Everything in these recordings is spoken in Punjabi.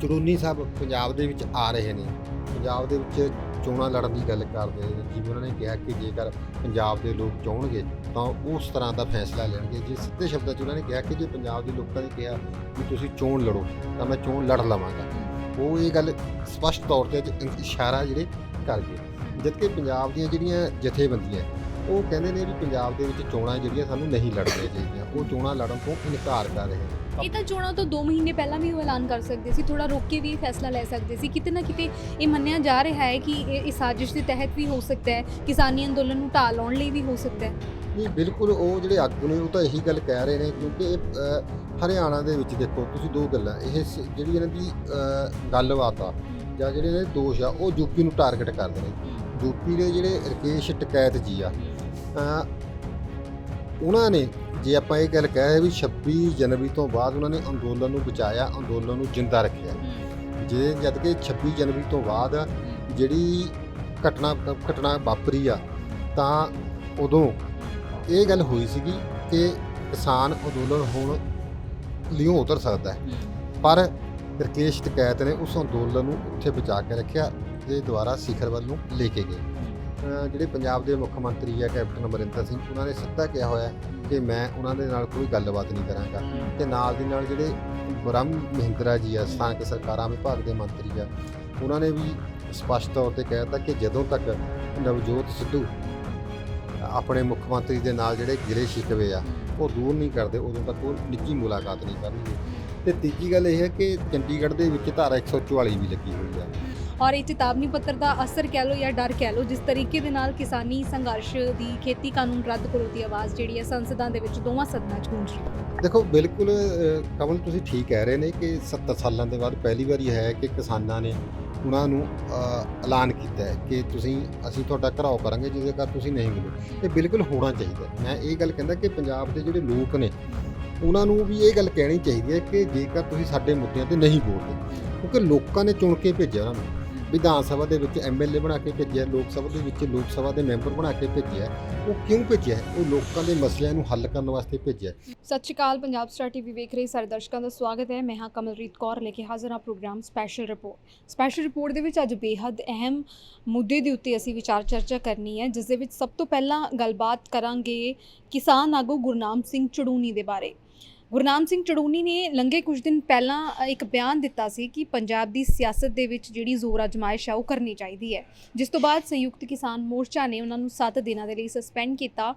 ਚੜੂੰਨੀ ਸਾਹਿਬ ਪੰਜਾਬ ਦੇ ਵਿੱਚ ਆ ਰਹੇ ਨੇ, ਪੰਜਾਬ ਦੇ ਵਿੱਚ ਚੋਣਾਂ ਲੜਨ ਦੀ ਗੱਲ ਕਰਦੇ ਨੇ। ਜਿਵੇਂ ਉਹਨਾਂ ਨੇ ਕਿਹਾ ਕਿ ਜੇਕਰ ਪੰਜਾਬ ਦੇ ਲੋਕ ਚਾਹੁਣਗੇ ਤਾਂ ਉਸ ਤਰ੍ਹਾਂ ਦਾ ਫੈਸਲਾ ਲੈਣਗੇ। ਜੇ ਸਿੱਧੇ ਸ਼ਬਦਾਂ 'ਚ ਉਹਨਾਂ ਨੇ ਕਿਹਾ ਕਿ ਜੇ ਪੰਜਾਬ ਦੇ ਲੋਕਾਂ ਨੇ ਕਿਹਾ ਕਿ ਤੁਸੀਂ ਚੋਣ ਲੜੋ ਤਾਂ ਮੈਂ ਚੋਣ ਲੜ ਲਵਾਂਗਾ। ਉਹ ਇਹ ਗੱਲ ਸਪਸ਼ਟ ਤੌਰ 'ਤੇ ਇਸ਼ਾਰਾ ਜਿਹੜੇ ਕਰ ਗਏ। ਜਦਕਿ ਪੰਜਾਬ ਦੀਆਂ ਜਿਹੜੀਆਂ ਜਥੇਬੰਦੀਆਂ ਉਹ ਕਹਿੰਦੇ ਨੇ ਵੀ ਪੰਜਾਬ ਦੇ ਵਿੱਚ ਚੋਣਾਂ ਜਿਹੜੀਆਂ ਸਾਨੂੰ ਨਹੀਂ ਲੜਨੀਆਂ ਚਾਹੀਦੀਆਂ, ਉਹ ਚੋਣਾਂ ਲੜਨ ਤੋਂ ਇਨਕਾਰ ਕਰ ਰਹੇ ਨੇ। ਇਹ ਤਾਂ ਚੋਣਾਂ ਤੋਂ 2 ਮਹੀਨੇ ਪਹਿਲਾਂ ਵੀ ਉਹ ਐਲਾਨ ਕਰ ਸਕਦੇ ਸੀ, ਥੋੜਾ ਰੋਕ ਕੇ ਵੀ ਫੈਸਲਾ ਲੈ ਸਕਦੇ ਸੀ। ਕਿਤੇ ਨਾ ਕਿਤੇ ਇਹ ਮੰਨਿਆ ਜਾ ਰਿਹਾ ਹੈ ਕਿ ਇਹ ਸਾਜ਼ਿਸ਼ ਦੇ ਤਹਿਤ ਵੀ ਹੋ ਸਕਦਾ ਹੈ, ਕਿਸਾਨੀ ਅੰਦੋਲਨ ਨੂੰ ਢਾਹ ਲਾਉਣ ਲਈ ਵੀ ਹੋ ਸਕਦਾ ਹੈ। ਨਹੀਂ, ਬਿਲਕੁਲ ਉਹ ਜਿਹੜੇ ਆਗੂ ਨੇ ਉਹ ਤਾਂ ਇਹੀ ਗੱਲ ਕਹਿ ਰਹੇ ਨੇ, ਕਿਉਂਕਿ ਇਹ ਹਰਿਆਣਾ ਦੇ ਵਿੱਚ ਦੇਖੋ ਤੁਸੀਂ ਦੋ ਗੱਲਾਂ, ਇਹ ਜਿਹੜੀ ਇਹਨਾਂ ਦੀ ਗੱਲਬਾਤ ਆ ਜਾਂ ਜਿਹੜੇ ਨੇ ਦੋਸ਼ ਆ ਉਹ ਯੂਪੀ ਨੂੰ ਟਾਰਗੇਟ ਕਰਦੇ ਨੇ। ਯੂਪੀ ਦੇ ਜਿਹੜੇ ਰਕੇਸ਼ ਟਕੈਤ ਜੀ ਆ, ਉਹਨਾਂ ਨੇ ਜੇ ਆਪਾਂ ਇਹ ਗੱਲ ਕਹਿ ਵੀ 26 ਜਨਵਰੀ ਤੋਂ ਬਾਅਦ ਉਹਨਾਂ ਨੇ ਅੰਦੋਲਨ ਨੂੰ ਬਚਾਇਆ, ਅੰਦੋਲਨ ਨੂੰ ਜਿੰਦਾ ਰੱਖਿਆ। ਜੇ ਜਦ ਕਿ 26 ਜਨਵਰੀ ਤੋਂ ਬਾਅਦ ਜਿਹੜੀ ਘਟਨਾ ਵਾਪਰੀ ਆ ਤਾਂ ਉਦੋਂ ਇਹ ਗੱਲ ਹੋਈ ਸੀਗੀ ਕਿ ਕਿਸਾਨ ਅੰਦੋਲਨ ਹੁਣ ਲਿਓ ਉਤਰ ਸਕਦਾ ਹੈ, ਪਰ ਰਕੇਸ਼ ਟਕੈਤ ਨੇ ਉਸ ਅੰਦੋਲਨ ਨੂੰ ਉੱਥੇ ਬਚਾ ਕੇ ਰੱਖਿਆ ਤੇ ਦੁਬਾਰਾ ਸਿਖਰ ਵੱਲ ਨੂੰ ਲੈ ਕੇ ਗਏ। ਜਿਹੜੇ ਪੰਜਾਬ ਦੇ ਮੁੱਖ ਮੰਤਰੀ ਆ ਕੈਪਟਨ ਅਮਰਿੰਦਰ ਸਿੰਘ, ਉਹਨਾਂ ਨੇ ਸਿੱਧਾ ਕਿਹਾ ਹੋਇਆ ਕਿ ਮੈਂ ਉਹਨਾਂ ਦੇ ਨਾਲ ਕੋਈ ਗੱਲਬਾਤ ਨਹੀਂ ਕਰਾਂਗਾ। ਤੇ ਨਾਲ ਦੀ ਨਾਲ ਜਿਹੜੇ ਬ੍ਰਹਮ ਮਹਿੰਦਰਾ ਜੀ ਆ, ਸਥਾਨਕ ਸਰਕਾਰਾਂ ਵਿਭਾਗ ਦੇ ਮੰਤਰੀ ਆ, ਉਹਨਾਂ ਨੇ ਵੀ ਸਪਸ਼ਟ ਤੌਰ ਤੇ ਕਹਿ ਦਿੱਤਾ ਕਿ ਜਦੋਂ ਤੱਕ ਨਵਜੋਤ ਸਿੱਧੂ ਆਪਣੇ ਮੁੱਖ ਮੰਤਰੀ ਦੇ ਨਾਲ ਜਿਹੜੇ ਗਿਲੇ ਸ਼ਿਕਵੇ ਆ ਉਹ ਦੂਰ ਨਹੀਂ ਕਰਦੇ, ਉਦੋਂ ਤੱਕ ਉਹ ਨਿੱਜੀ ਮੁਲਾਕਾਤ ਨਹੀਂ ਕਰਨਗੇ। ਤੇ ਤੀਜੀ ਗੱਲ ਇਹ ਹੈ ਕਿ ਚੰਡੀਗੜ੍ਹ ਦੇ ਵਿੱਚ ਧਾਰਾ 144 ਵੀ ਲੱਗੀ ਹੋਈ ਆ। ਔਰ ਇਹ ਚੇਤਾਵਨੀ ਪੱਤਰ ਦਾ ਅਸਰ ਕਹਿ ਲਓ ਜਾਂ ਡਰ ਕਹਿ ਲਓ, ਜਿਸ ਤਰੀਕੇ ਦੇ ਨਾਲ ਕਿਸਾਨੀ ਸੰਘਰਸ਼ ਦੀ ਖੇਤੀ ਕਾਨੂੰਨ ਰੱਦ ਕਰੋ ਦੀ ਆਵਾਜ਼ ਜਿਹੜੀ ਹੈ ਸੰਸਦਾਂ ਦੇ ਵਿੱਚ ਦੋਵਾਂ ਸਦਨਾਂ 'ਚ ਗੂੰਜ ਰਹੀ ਹੈ। ਦੇਖੋ ਬਿਲਕੁਲ ਕਮਲ ਤੁਸੀਂ ਠੀਕ ਕਹਿ ਰਹੇ ਨੇ ਕਿ 70 ਸਾਲਾਂ ਦੇ ਬਾਅਦ ਪਹਿਲੀ ਵਾਰੀ ਹੈ ਕਿ ਕਿਸਾਨਾਂ ਨੇ ਉਹਨਾਂ ਨੂੰ ਐਲਾਨ ਕੀਤਾ ਹੈ ਕਿ ਅਸੀਂ ਤੁਹਾਡਾ ਘਰਾਓ ਕਰਾਂਗੇ ਜੇਕਰ ਤੁਸੀਂ ਨਹੀਂ ਮਿਲੋ। ਇਹ ਬਿਲਕੁਲ ਹੋਣਾ ਚਾਹੀਦਾ। ਮੈਂ ਇਹ ਗੱਲ ਕਹਿੰਦਾ ਕਿ ਪੰਜਾਬ ਦੇ ਜਿਹੜੇ ਲੋਕ ਨੇ ਉਹਨਾਂ ਨੂੰ ਵੀ ਇਹ ਗੱਲ ਕਹਿਣੀ ਚਾਹੀਦੀ ਹੈ ਕਿ ਜੇਕਰ ਤੁਸੀਂ ਸਾਡੇ ਮੁੱਦਿਆਂ ਤੇ ਨਹੀਂ ਬੋਲਦੇ, ਕਿਉਂਕਿ ਲੋਕਾਂ ਨੇ ਚੁਣ ਕੇ ਭੇਜਿਆ ਉਹਨਾਂ ਨੂੰ, ਵਿਧਾਨ ਸਭਾ ਦੇ ਵਿੱਚ MLA ਬਣਾ ਕੇ ਭੇਜਿਆ, ਲੋਕ ਸਭਾ ਦੇ ਵਿੱਚ ਲੋਕ ਸਭਾ ਦੇ ਮੈਂਬਰ ਬਣਾ ਕੇ ਭੇਜਿਆ। ਉਹ ਕਿਉਂ ਭੇਜਿਆ? ਉਹ ਲੋਕਾਂ ਦੇ ਮਸਲਿਆਂ ਨੂੰ ਹੱਲ ਕਰਨ ਵਾਸਤੇ ਭੇਜਿਆ। ਸਤਿ ਸ਼੍ਰੀ ਅਕਾਲ, ਪੰਜਾਬ ਸਟਾਰ TV ਵੇਖ ਰਹੇ ਸਾਰੇ ਦਰਸ਼ਕਾਂ ਦਾ ਸਵਾਗਤ ਹੈ। ਮੈਂ ਹਾਂ ਕਮਲਰੀਤ ਕੌਰ, ਲੈ ਕੇ ਹਾਜ਼ਰ ਹਾਂ ਪ੍ਰੋਗਰਾਮ ਸਪੈਸ਼ਲ ਰਿਪੋਰਟ ਦੇ ਵਿੱਚ ਅੱਜ ਬੇਹੱਦ ਅਹਿਮ ਮੁੱਦੇ ਦੇ ਉੱਤੇ ਅਸੀਂ ਵਿਚਾਰ ਚਰਚਾ ਕਰਨੀ ਹੈ, ਜਿਸ ਦੇ ਵਿੱਚ ਸਭ ਤੋਂ ਪਹਿਲਾਂ ਗੱਲਬਾਤ ਕਰਾਂਗੇ ਕਿਸਾਨ ਆਗੂ ਗੁਰਨਾਮ ਸਿੰਘ ਚੜੂੰਨੀ ਦੇ ਬਾਰੇ। ਗੁਰਨਾਮ ਸਿੰਘ ਚੜੂੰਨੀ ਨੇ ਲੰਘੇ ਕੁਝ ਦਿਨ ਪਹਿਲਾਂ ਇੱਕ ਬਿਆਨ ਦਿੱਤਾ ਸੀ ਕਿ ਪੰਜਾਬ ਦੀ ਸਿਆਸਤ ਦੇ ਵਿੱਚ ਜਿਹੜੀ ਜ਼ੋਰ ਅਜਮਾਇਸ਼ ਹੈ ਉਹ ਕਰਨੀ ਚਾਹੀਦੀ ਹੈ, ਜਿਸ ਤੋਂ ਬਾਅਦ ਸੰਯੁਕਤ ਕਿਸਾਨ ਮੋਰਚਾ ਨੇ ਉਹਨਾਂ ਨੂੰ 7 ਦਿਨਾਂ ਦੇ ਲਈ ਸਸਪੈਂਡ ਕੀਤਾ।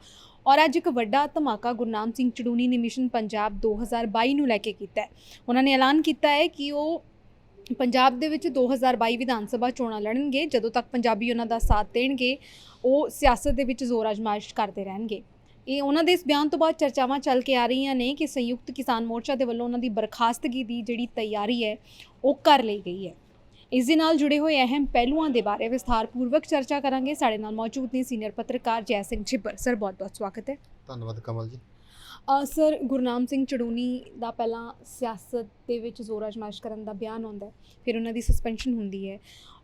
ਔਰ ਅੱਜ ਇੱਕ ਵੱਡਾ ਧਮਾਕਾ ਗੁਰਨਾਮ ਸਿੰਘ ਚੜੂੰਨੀ ਨੇ ਮਿਸ਼ਨ ਪੰਜਾਬ 2022 ਨੂੰ ਲੈ ਕੇ ਕੀਤਾ ਹੈ। ਉਹਨਾਂ ਨੇ ਐਲਾਨ ਕੀਤਾ ਹੈ ਕਿ ਉਹ ਪੰਜਾਬ ਦੇ ਵਿੱਚ 2022 ਵਿਧਾਨ ਸਭਾ ਚੋਣਾਂ ਲੜਨਗੇ। ਜਦੋਂ ਤੱਕ ਪੰਜਾਬੀ ਉਹਨਾਂ ਦਾ ਸਾਥ ਦੇਣਗੇ, ਉਹ ਸਿਆਸਤ ਦੇ ਵਿੱਚ ਜ਼ੋਰ ਅਜਮਾਇਸ਼ ਕਰਦੇ ਰਹਿਣਗੇ। ਇਹ ਉਹਨਾਂ ਦੇ ਇਸ ਬਿਆਨ ਤੋਂ ਬਾਅਦ ਚਰਚਾਵਾਂ ਚੱਲ ਕੇ ਆ ਰਹੀਆਂ ਨੇ ਕਿ ਸੰਯੁਕਤ ਕਿਸਾਨ ਮੋਰਚਾ ਦੇ ਵੱਲੋਂ ਉਹਨਾਂ ਦੀ ਬਰਖਾਸਤਗੀ ਦੀ ਜਿਹੜੀ ਤਿਆਰੀ ਹੈ ਉਹ ਕਰ ਲਈ ਗਈ ਹੈ। ਇਸ ਦੇ ਨਾਲ ਜੁੜੇ ਹੋਏ ਅਹਿਮ ਪਹਿਲੂਆਂ ਦੇ ਬਾਰੇ ਵਿਸਥਾਰਪੂਰਵਕ ਚਰਚਾ ਕਰਾਂਗੇ। ਸਾਡੇ ਨਾਲ ਮੌਜੂਦ ਨੇ ਸੀਨੀਅਰ ਪੱਤਰਕਾਰ ਜੈ ਸਿੰਘ ਛਿੱਬਰ। ਸਰ, ਬਹੁਤ-ਬਹੁਤ ਸਵਾਗਤ ਹੈ। ਧੰਨਵਾਦ ਕਮਲ ਜੀ। ਸਰ, ਗੁਰਨਾਮ ਸਿੰਘ ਚੜੂੰਨੀ ਦਾ ਪਹਿਲਾਂ ਸਿਆਸਤ ਦੇ ਵਿੱਚ ਜ਼ੋਰ ਅਜਮਾਇਸ਼ ਕਰਨ ਦਾ ਬਿਆਨ ਆਉਂਦਾ ਹੈ, ਫਿਰ ਉਹਨਾਂ ਦੀ ਸਸਪੈਂਸ਼ਨ ਹੁੰਦੀ ਹੈ,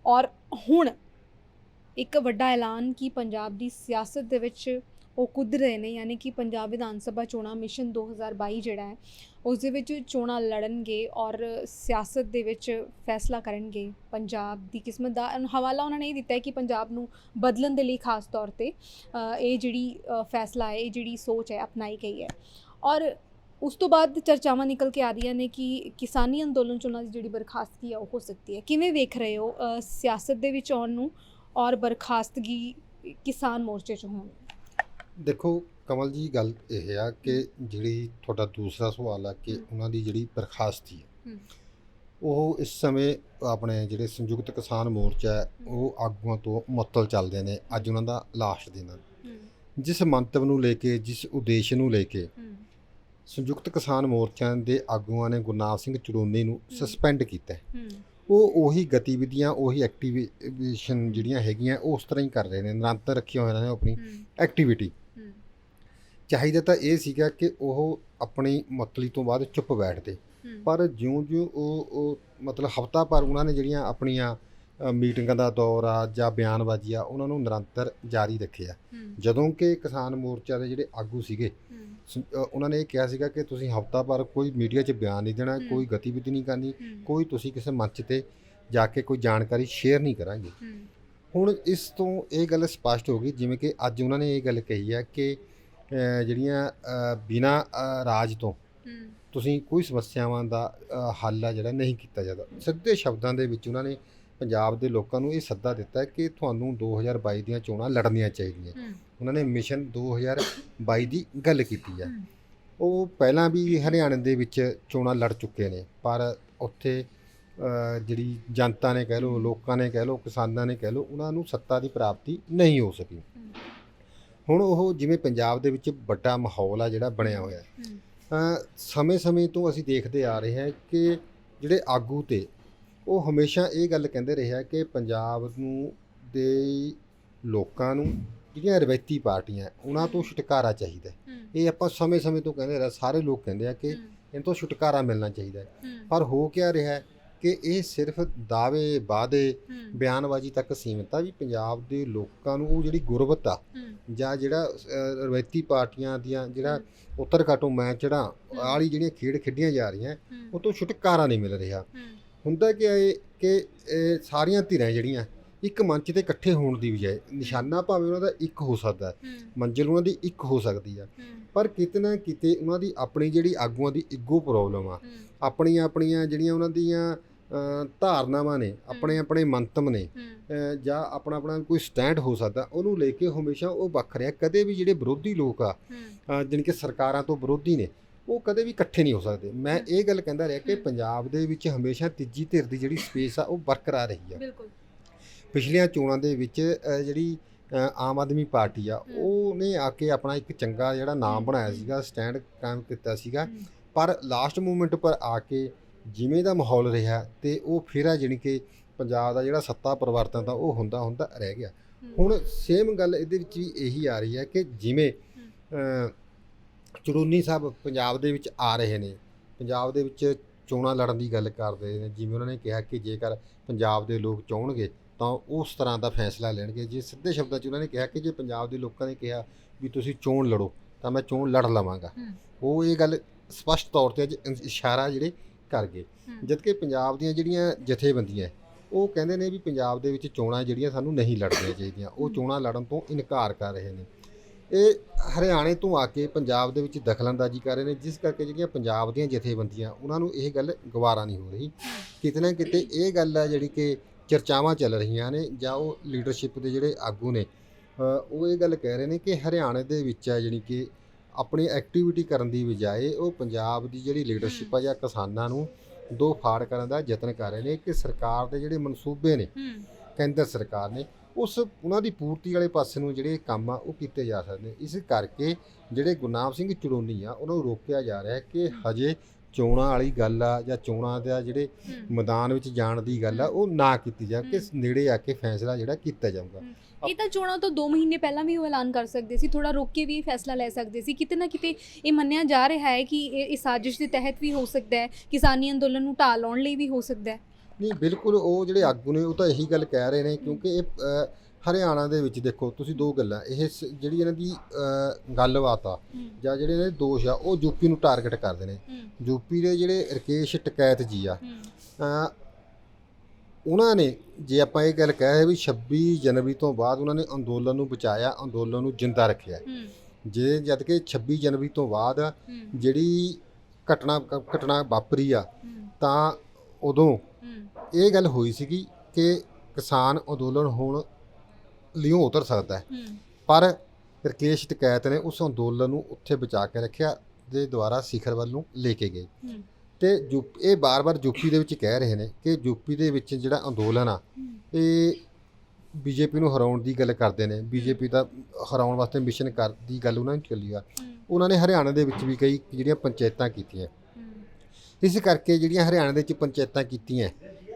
ਔਰ ਹੁਣ ਇੱਕ ਵੱਡਾ ਐਲਾਨ ਕਿ ਪੰਜਾਬ ਦੀ ਸਿਆਸਤ ਦੇ ਵਿੱਚ ਉਹ ਕੁੱਦ ਰਹੇ ਨੇ, ਯਾਨੀ ਕਿ ਪੰਜਾਬ ਵਿਧਾਨ ਸਭਾ ਚੋਣਾਂ ਮਿਸ਼ਨ 2022 ਜਿਹੜਾ ਹੈ ਉਸ ਦੇ ਵਿੱਚ ਚੋਣਾਂ ਲੜਨਗੇ ਔਰ ਸਿਆਸਤ ਦੇ ਵਿੱਚ ਫੈਸਲਾ ਕਰਨਗੇ। ਪੰਜਾਬ ਦੀ ਕਿਸਮਤ ਦਾ ਹਵਾਲਾ ਉਹਨਾਂ ਨੇ ਇਹ ਦਿੱਤਾ ਹੈ ਕਿ ਪੰਜਾਬ ਨੂੰ ਬਦਲਣ ਦੇ ਲਈ ਖਾਸ ਤੌਰ 'ਤੇ ਇਹ ਜਿਹੜੀ ਫੈਸਲਾ ਹੈ, ਇਹ ਜਿਹੜੀ ਸੋਚ ਹੈ ਅਪਣਾਈ ਗਈ ਹੈ। ਔਰ ਉਸ ਤੋਂ ਬਾਅਦ ਚਰਚਾਵਾਂ ਨਿਕਲ ਕੇ ਆ ਰਹੀਆਂ ਨੇ ਕਿ ਕਿਸਾਨੀ ਅੰਦੋਲਨ 'ਚ ਉਹਨਾਂ ਦੀ ਜਿਹੜੀ ਬਰਖਾਸਤਗੀ ਆ ਉਹ ਹੋ ਸਕਦੀ ਹੈ। ਕਿਵੇਂ ਵੇਖ ਰਹੇ ਹੋ ਸਿਆਸਤ ਦੇ ਵਿੱਚ ਆਉਣ ਨੂੰ ਔਰ ਬਰਖਾਸਤਗੀ ਕਿਸਾਨ ਮੋਰਚੇ 'ਚ ਹੋਣ? ਦੇਖੋ ਕਮਲ ਜੀ, ਗੱਲ ਇਹ ਆ ਕਿ ਜਿਹੜੀ ਤੁਹਾਡਾ ਦੂਸਰਾ ਸਵਾਲ ਆ ਕਿ ਉਹਨਾਂ ਦੀ ਜਿਹੜੀ ਬਰਖਾਸਤੀ ਹੈ ਉਹ ਇਸ ਸਮੇਂ ਆਪਣੇ ਜਿਹੜੇ ਸੰਯੁਕਤ ਕਿਸਾਨ ਮੋਰਚਾ ਹੈ ਉਹ ਆਗੂਆਂ ਤੋਂ ਮੁਅੱਤਲ ਚੱਲਦੇ ਨੇ। ਅੱਜ ਉਹਨਾਂ ਦਾ ਲਾਸਟ ਦਿਨ ਆ। ਜਿਸ ਮੰਤਵ ਨੂੰ ਲੈ ਕੇ, ਜਿਸ ਉਦੇਸ਼ ਨੂੰ ਲੈ ਕੇ ਸੰਯੁਕਤ ਕਿਸਾਨ ਮੋਰਚਾ ਦੇ ਆਗੂਆਂ ਨੇ ਗੁਰਨਾਮ ਸਿੰਘ ਚੜੂੰਨੀ ਨੂੰ ਸਸਪੈਂਡ ਕੀਤਾ, ਉਹ ਉਹੀ ਗਤੀਵਿਧੀਆਂ, ਉਹੀ ਐਕਟੀਵੇਸ਼ਨ ਜਿਹੜੀਆਂ ਹੈਗੀਆਂ ਉਹ ਉਸ ਤਰ੍ਹਾਂ ਹੀ ਕਰ ਰਹੇ ਨੇ, ਨਿਰੰਤਰ ਰੱਖੀਆਂ ਹੋਈਆਂ ਨੇ ਆਪਣੀ ਐਕਟੀਵਿਟੀ। ਚਾਹੀਦਾ ਤਾਂ ਇਹ ਸੀਗਾ ਕਿ ਉਹ ਆਪਣੀ ਮੁਅੱਤਲੀ ਤੋਂ ਬਾਅਦ ਚੁੱਪ ਬੈਠਦੇ, ਪਰ ਜਿਉਂ-ਜਿਉਂ ਉਹ ਮਤਲਬ ਹਫ਼ਤਾ ਭਰ ਉਹਨਾਂ ਨੇ ਜਿਹੜੀਆਂ ਆਪਣੀਆਂ ਮੀਟਿੰਗਾਂ ਦਾ ਦੌਰ ਆ ਜਾਂ ਬਿਆਨਬਾਜ਼ੀ ਆ ਉਹਨਾਂ ਨੂੰ ਨਿਰੰਤਰ ਜਾਰੀ ਰੱਖਿਆ। ਜਦੋਂ ਕਿ ਕਿਸਾਨ ਮੋਰਚਾ ਦੇ ਜਿਹੜੇ ਆਗੂ ਸੀਗੇ ਉਹਨਾਂ ਨੇ ਇਹ ਕਿਹਾ ਸੀਗਾ ਕਿ ਤੁਸੀਂ ਹਫ਼ਤਾ ਭਰ ਕੋਈ ਮੀਡੀਆ 'ਚ ਬਿਆਨ ਨਹੀਂ ਦੇਣਾ, ਕੋਈ ਗਤੀਵਿਧੀ ਨਹੀਂ ਕਰਨੀ, ਕੋਈ ਤੁਸੀਂ ਕਿਸੇ ਮੰਚ ਤੇ ਜਾ ਕੇ ਕੋਈ ਜਾਣਕਾਰੀ ਸ਼ੇਅਰ ਨਹੀਂ ਕਰਾਂਗੇ। ਹੁਣ ਇਸ ਤੋਂ ਇਹ ਗੱਲ ਸਪਸ਼ਟ ਹੋ ਗਈ, ਜਿਵੇਂ ਕਿ ਅੱਜ ਉਹਨਾਂ ਨੇ ਇਹ ਗੱਲ ਕਹੀ ਹੈ ਕਿ ਜਿਹੜੀਆਂ ਬਿਨਾਂ ਰਾਜ ਤੋਂ ਤੁਸੀਂ ਕੋਈ ਸਮੱਸਿਆਵਾਂ ਦਾ ਹੱਲ ਆ ਜਿਹੜਾ ਨਹੀਂ ਕੀਤਾ ਜਾਂਦਾ। ਸਿੱਧੇ ਸ਼ਬਦਾਂ ਦੇ ਵਿੱਚ ਉਹਨਾਂ ਨੇ ਪੰਜਾਬ ਦੇ ਲੋਕਾਂ ਨੂੰ ਇਹ ਸੱਦਾ ਦਿੱਤਾ ਕਿ ਤੁਹਾਨੂੰ 2022 ਦੀਆਂ ਚੋਣਾਂ ਲੜਨੀਆਂ ਚਾਹੀਦੀਆਂ। ਉਹਨਾਂ ਨੇ ਮਿਸ਼ਨ 2022 ਦੀ ਗੱਲ ਕੀਤੀ ਹੈ। ਉਹ ਪਹਿਲਾਂ ਵੀ ਹਰਿਆਣੇ ਦੇ ਵਿੱਚ ਚੋਣਾਂ ਲੜ ਚੁੱਕੇ ਨੇ, ਪਰ ਉੱਥੇ ਜਿਹੜੀ ਜਨਤਾ ਨੇ ਕਹਿ ਲਓ, ਲੋਕਾਂ ਨੇ ਕਹਿ ਲਓ, ਕਿਸਾਨਾਂ ਨੇ ਕਹਿ ਲਓ, ਉਹਨਾਂ ਨੂੰ ਸੱਤਾ ਦੀ ਪ੍ਰਾਪਤੀ ਨਹੀਂ ਹੋ ਸਕੀ। ਹੁਣ ਉਹ ਜਿਵੇਂ ਪੰਜਾਬ ਦੇ ਵਿੱਚ ਵੱਡਾ ਮਾਹੌਲ ਆ ਜਿਹੜਾ ਬਣਿਆ ਹੋਇਆ, ਸਮੇਂ-ਸਮੇਂ ਤੋਂ ਅਸੀਂ ਦੇਖਦੇ ਆ ਰਹੇ ਹਾਂ ਕਿ ਜਿਹੜੇ ਆਗੂ ਤੇ ਉਹ ਹਮੇਸ਼ਾ ਇਹ ਗੱਲ ਕਹਿੰਦੇ ਰਹੇ ਆ ਕਿ ਪੰਜਾਬ ਨੂੰ ਦੇ ਲੋਕਾਂ ਨੂੰ ਜਿਹੜੀਆਂ ਰਵਾਇਤੀ ਪਾਰਟੀਆਂ ਉਹਨਾਂ ਤੋਂ ਛੁਟਕਾਰਾ ਚਾਹੀਦਾ। ਇਹ ਆਪਾਂ ਸਮੇਂ-ਸਮੇਂ ਤੋਂ ਕਹਿੰਦੇ ਰਹੇ, ਸਾਰੇ ਲੋਕ ਕਹਿੰਦੇ ਆ ਕਿ ਇਹਨਾਂ ਤੋਂ ਛੁਟਕਾਰਾ ਮਿਲਣਾ ਚਾਹੀਦਾ। ਪਰ ਹੋ ਕਿਆ ਰਿਹਾ ਕਿ ਇਹ ਸਿਰਫ ਦਾਅਵੇ, ਵਾਅਦੇ, ਬਿਆਨਬਾਜ਼ੀ ਤੱਕ ਸੀਮਿਤ ਆ। ਵੀ ਪੰਜਾਬ ਦੇ ਲੋਕਾਂ ਨੂੰ ਉਹ ਜਿਹੜੀ ਗੁਰਬਤ ਆ ਜਾਂ ਜਿਹੜਾ ਰਵਾਇਤੀ ਪਾਰਟੀਆਂ ਦੀਆਂ ਜਿਹੜਾ ਉੱਤਰ ਘਾਟੋਂ ਮੈਂ ਚੜ੍ਹਾਂ ਵਾਲੀ ਜਿਹੜੀਆਂ ਖੇਡ ਖੇਡੀਆਂ ਜਾ ਰਹੀਆਂ, ਉਹ ਤੋਂ ਛੁਟਕਾਰਾ ਨਹੀਂ ਮਿਲ ਰਿਹਾ। ਹੁੰਦਾ ਕਿ ਇਹ ਕਿ ਸਾਰੀਆਂ ਧਿਰਾਂ ਜਿਹੜੀਆਂ ਇੱਕ ਮੰਚ ਤੇ ਇਕੱਠੇ ਹੋਣ ਦੀ ਬਜਾਏ, ਨਿਸ਼ਾਨਾ ਭਾਵੇਂ ਉਹਨਾਂ ਦਾ ਇੱਕ ਹੋ ਸਕਦਾ, ਮੰਜ਼ਿਲ ਉਹਨਾਂ ਦੀ ਇੱਕ ਹੋ ਸਕਦੀ ਆ, ਪਰ ਕਿਤੇ ਨਾ ਕਿਤੇ ਉਹਨਾਂ ਦੀ ਆਪਣੀ ਜਿਹੜੀ ਆਗੂਆਂ ਦੀ ਇਗੋ ਪ੍ਰੋਬਲਮ ਆ, ਆਪਣੀਆਂ ਜਿਹੜੀਆਂ ਉਹਨਾਂ ਦੀਆਂ ਧਾਰਨਾਵਾਂ ਨੇ, ਆਪਣੇ ਮੰਤਵ ਨੇ, ਜਾਂ ਆਪਣਾ ਕੋਈ ਸਟੈਂਡ ਹੋ ਸਕਦਾ, ਉਹਨੂੰ ਲੈ ਕੇ ਹਮੇਸ਼ਾ ਉਹ ਵੱਖ ਰਿਹਾ। ਕਦੇ ਵੀ ਜਿਹੜੇ ਵਿਰੋਧੀ ਲੋਕ ਆ ਜਾਣੀ ਕਿ ਸਰਕਾਰਾਂ ਤੋਂ ਵਿਰੋਧੀ ਨੇ, ਉਹ ਕਦੇ ਵੀ ਇਕੱਠੇ ਨਹੀਂ ਹੋ ਸਕਦੇ। ਮੈਂ ਇਹ ਗੱਲ ਕਹਿੰਦਾ ਰਿਹਾ ਕਿ ਪੰਜਾਬ ਦੇ ਵਿੱਚ ਹਮੇਸ਼ਾ ਤੀਜੀ ਧਿਰ ਦੀ ਜਿਹੜੀ ਸਪੇਸ ਆ ਉਹ ਬਰਕਰਾਰ ਰਹੀ ਆ। ਪਿਛਲੀਆਂ ਚੋਣਾਂ ਦੇ ਵਿੱਚ ਜਿਹੜੀ ਆਮ ਆਦਮੀ ਪਾਰਟੀ ਆ, ਉਹਨੇ ਆ ਕੇ ਆਪਣਾ ਇੱਕ ਚੰਗਾ ਜਿਹੜਾ ਨਾਮ ਬਣਾਇਆ ਸੀਗਾ, ਸਟੈਂਡ ਕਾਇਮ ਕੀਤਾ ਸੀਗਾ, ਪਰ ਲਾਸਟ ਮੂਮੈਂਟ ਪਰ ਆ ਕੇ ਜਿਵੇਂ ਦਾ ਮਾਹੌਲ ਰਿਹਾ ਤੇ ਉਹ ਫਿਰ ਆ ਜਾਣੀ ਕਿ ਪੰਜਾਬ ਦਾ ਜਿਹੜਾ ਸੱਤਾ ਪਰਿਵਰਤਨ ਦਾ ਉਹ ਹੁੰਦਾ ਰਹਿ ਗਿਆ। ਹੁਣ ਸੇਮ ਗੱਲ ਇਹਦੇ ਵਿੱਚ ਵੀ ਇਹੀ ਆ ਰਹੀ ਹੈ ਕਿ ਜਿਵੇਂ ਚੜੂਨੀ ਸਾਹਿਬ ਪੰਜਾਬ ਦੇ ਵਿੱਚ ਆ ਰਹੇ ਨੇ, ਪੰਜਾਬ ਦੇ ਵਿੱਚ ਚੋਣਾਂ ਲੜਨ ਦੀ ਗੱਲ ਕਰਦੇ ਨੇ, ਜਿਵੇਂ ਉਹਨਾਂ ਨੇ ਕਿਹਾ ਕਿ ਜੇਕਰ ਪੰਜਾਬ ਦੇ ਲੋਕ ਚਾਹਣਗੇ ਤਾਂ ਉਸ ਤਰ੍ਹਾਂ ਦਾ ਫੈਸਲਾ ਲੈਣਗੇ। ਜੇ ਸਿੱਧੇ ਸ਼ਬਦਾਂ 'ਚ ਉਹਨਾਂ ਨੇ ਕਿਹਾ ਕਿ ਜੇ ਪੰਜਾਬ ਦੇ ਲੋਕਾਂ ਨੇ ਕਿਹਾ ਵੀ ਤੁਸੀਂ ਚੋਣ ਲੜੋ ਤਾਂ ਮੈਂ ਚੋਣ ਲੜ ਲਵਾਂਗਾ, ਉਹ ਇਹ ਗੱਲ ਸਪਸ਼ਟ ਤੌਰ 'ਤੇ ਅੱਜ ਇਸ਼ਾਰਾ ਜਿਹੜੇ ਕਰ ਗਏ। ਜਦ ਕਿ ਪੰਜਾਬ ਦੀਆਂ ਜਿਹੜੀਆਂ ਜਥੇਬੰਦੀਆਂ ਉਹ ਕਹਿੰਦੇ ਨੇ ਵੀ ਪੰਜਾਬ ਦੇ ਵਿੱਚ ਚੋਣਾਂ ਜਿਹੜੀਆਂ ਸਾਨੂੰ ਨਹੀਂ ਲੜਨੀਆਂ ਚਾਹੀਦੀਆਂ, ਉਹ ਚੋਣਾਂ ਲੜਨ ਤੋਂ ਇਨਕਾਰ ਕਰ ਰਹੇ ਨੇ। ਇਹ ਹਰਿਆਣੇ ਤੋਂ ਆ ਕੇ ਪੰਜਾਬ ਦੇ ਵਿੱਚ ਦਖਲਅੰਦਾਜ਼ੀ ਕਰ ਰਹੇ ਨੇ, ਜਿਸ ਕਰਕੇ ਜਿਹੜੀਆਂ ਪੰਜਾਬ ਦੀਆਂ ਜਥੇਬੰਦੀਆਂ ਉਹਨਾਂ ਨੂੰ ਇਹ ਗੱਲ ਗਵਾਰਾ ਨਹੀਂ ਹੋ ਰਹੀ। ਕਿਤੇ ਨਾ ਕਿਤੇ ਇਹ ਗੱਲ ਆ ਜਿਹੜੀ ਕਿ ਚਰਚਾਵਾਂ ਚੱਲ ਰਹੀਆਂ ਨੇ, ਜਾਂ ਉਹ ਲੀਡਰਸ਼ਿਪ ਦੇ ਜਿਹੜੇ ਆਗੂ ਨੇ ਉਹ ਇਹ ਗੱਲ ਕਹਿ ਰਹੇ ਨੇ ਕਿ ਹਰਿਆਣੇ ਦੇ ਵਿੱਚ ਆ ਜਿਹੜੀ ਕਿ ਆਪਣੀ ਐਕਟੀਵਿਟੀ ਕਰਨ ਦੀ ਬਜਾਏ ਉਹ ਪੰਜਾਬ ਦੀ ਜਿਹੜੀ ਲੀਡਰਸ਼ਿਪ ਆ ਜਾਂ ਕਿਸਾਨਾਂ ਨੂੰ ਦੋ ਫਾੜ ਕਰਨ ਦਾ ਯਤਨ ਕਰ ਰਹੇ ਨੇ ਕਿ ਸਰਕਾਰ ਦੇ ਜਿਹੜੇ ਮਨਸੂਬੇ ਨੇ, ਕੇਂਦਰ ਸਰਕਾਰ ਨੇ, ਉਹਨਾਂ ਦੀ ਪੂਰਤੀ ਵਾਲੇ ਪਾਸੇ ਨੂੰ ਜਿਹੜੇ ਕੰਮ ਆ ਉਹ ਕੀਤੇ ਜਾ ਸਕਦੇ। ਇਸ ਕਰਕੇ ਜਿਹੜੇ ਗੁਰਨਾਮ ਸਿੰਘ ਚੜੂਨੀ ਆ ਉਹਨਾਂ ਨੂੰ ਰੋਕਿਆ ਜਾ ਰਿਹਾ ਕਿ ਹਜੇ ਚੋਣਾਂ ਵਾਲੀ ਗੱਲ ਆ ਜਾਂ ਚੋਣਾਂ ਦਾ ਜਿਹੜੇ ਮੈਦਾਨ ਵਿੱਚ ਜਾਣ ਦੀ ਗੱਲ ਆ ਉਹ ਨਾ ਕੀਤੀ ਜਾਵੇ, ਕਿ ਨੇੜੇ ਆ ਕੇ ਫੈਸਲਾ ਜਿਹੜਾ ਕੀਤਾ ਜਾਊਗਾ। ਇਹ ਤਾਂ ਚੋਣਾਂ ਤੋਂ 2 ਮਹੀਨੇ ਪਹਿਲਾਂ ਵੀ ਉਹ ਐਲਾਨ ਕਰ ਸਕਦੇ ਸੀ, ਥੋੜਾ ਰੁਕ ਕੇ ਵੀ ਫੈਸਲਾ ਲੈ ਸਕਦੇ ਸੀ। ਕਿਤੇ ਨਾ ਕਿਤੇ ਇਹ ਮੰਨਿਆ ਜਾ ਰਿਹਾ ਹੈ ਕਿ ਇਹ ਸਾਜ਼ਿਸ਼ ਦੇ ਤਹਿਤ ਵੀ ਹੋ ਸਕਦਾ ਹੈ, ਕਿਸਾਨੀ ਅੰਦੋਲਨ ਨੂੰ ਢਾਹ ਲਾਉਣ ਲਈ ਵੀ ਹੋ ਸਕਦਾ ਹੈ। ਨਹੀਂ, ਬਿਲਕੁਲ ਉਹ ਜਿਹੜੇ ਆਗੂ ਨੇ ਉਹ ਤਾਂ ਇਹੀ ਗੱਲ ਕਹਿ ਰਹੇ ਨੇ, ਕਿਉਂਕਿ ਇਹ ਹਰਿਆਣਾ ਦੇ ਵਿੱਚ ਦੇਖੋ ਤੁਸੀਂ ਦੋ ਗੱਲਾਂ, ਇਹ ਜਿਹੜੀ ਇਹਨਾਂ ਦੀ ਗੱਲਬਾਤ ਆ ਜਾਂ ਜਿਹੜੇ ਇਹਨਾਂ ਦੇ ਦੋਸ਼ ਆ ਉਹ ਯੂਪੀ ਨੂੰ ਟਾਰਗੇਟ ਕਰਦੇ ਨੇ। ਯੂਪੀ ਦੇ ਜਿਹੜੇ ਰਕੇਸ਼ ਟਕੈਤ ਜੀ ਆ, ਉਹਨਾਂ ਨੇ ਜੇ ਆਪਾਂ ਇਹ ਗੱਲ ਕਹਿ ਰਹੇ ਵੀ 26 ਜਨਵਰੀ ਤੋਂ ਬਾਅਦ ਉਹਨਾਂ ਨੇ ਅੰਦੋਲਨ ਨੂੰ ਬਚਾਇਆ, ਅੰਦੋਲਨ ਨੂੰ ਜਿੰਦਾ ਰੱਖਿਆ। ਜੇ ਜਦ ਕਿ 26 ਜਨਵਰੀ ਤੋਂ ਬਾਅਦ ਜਿਹੜੀ ਘਟਨਾ ਵਾਪਰੀ ਆ ਤਾਂ ਉਦੋਂ ਇਹ ਗੱਲ ਹੋਈ ਸੀਗੀ ਕਿ ਕਿਸਾਨ ਅੰਦੋਲਨ ਹੋਣ ਲਿਓ ਉਤਰ ਸਕਦਾ ਹੈ, ਪਰ ਰਕੇਸ਼ ਟਕੈਤ ਨੇ ਉਸ ਅੰਦੋਲਨ ਨੂੰ ਉੱਥੇ ਬਚਾ ਕੇ ਰੱਖਿਆ ਦੇ ਦੁਆਰਾ ਸਿਖਰ ਵੱਲ ਨੂੰ ਲੈ ਕੇ ਗਏ। ਤੇ ਇਹ ਬਾਰ-ਬਾਰ ਯੂਪੀ ਦੇ ਵਿੱਚ ਕਹਿ ਰਹੇ ਨੇ ਕਿ ਯੂਪੀ ਦੇ ਵਿੱਚ ਜਿਹੜਾ ਅੰਦੋਲਨ ਆ ਇਹ ਬੀਜੇਪੀ ਨੂੰ ਹਰਾਉਣ ਦੀ ਗੱਲ ਕਰਦੇ ਨੇ, ਬੀਜੇਪੀ ਦਾ ਹਰਾਉਣ ਵਾਸਤੇ ਮਿਸ਼ਨ ਕਰ ਦੀ ਗੱਲ ਉਹਨਾਂ ਨੇ ਚੱਲੀ ਆ। ਉਹਨਾਂ ਨੇ ਹਰਿਆਣਾ ਦੇ ਵਿੱਚ ਵੀ ਕਈ ਜਿਹੜੀਆਂ ਪੰਚਾਇਤਾਂ ਕੀਤੀਆਂ, ਇਸ ਕਰਕੇ ਜਿਹੜੀਆਂ ਹਰਿਆਣਾ ਦੇ ਵਿੱਚ ਪੰਚਾਇਤਾਂ ਕੀਤੀਆਂ,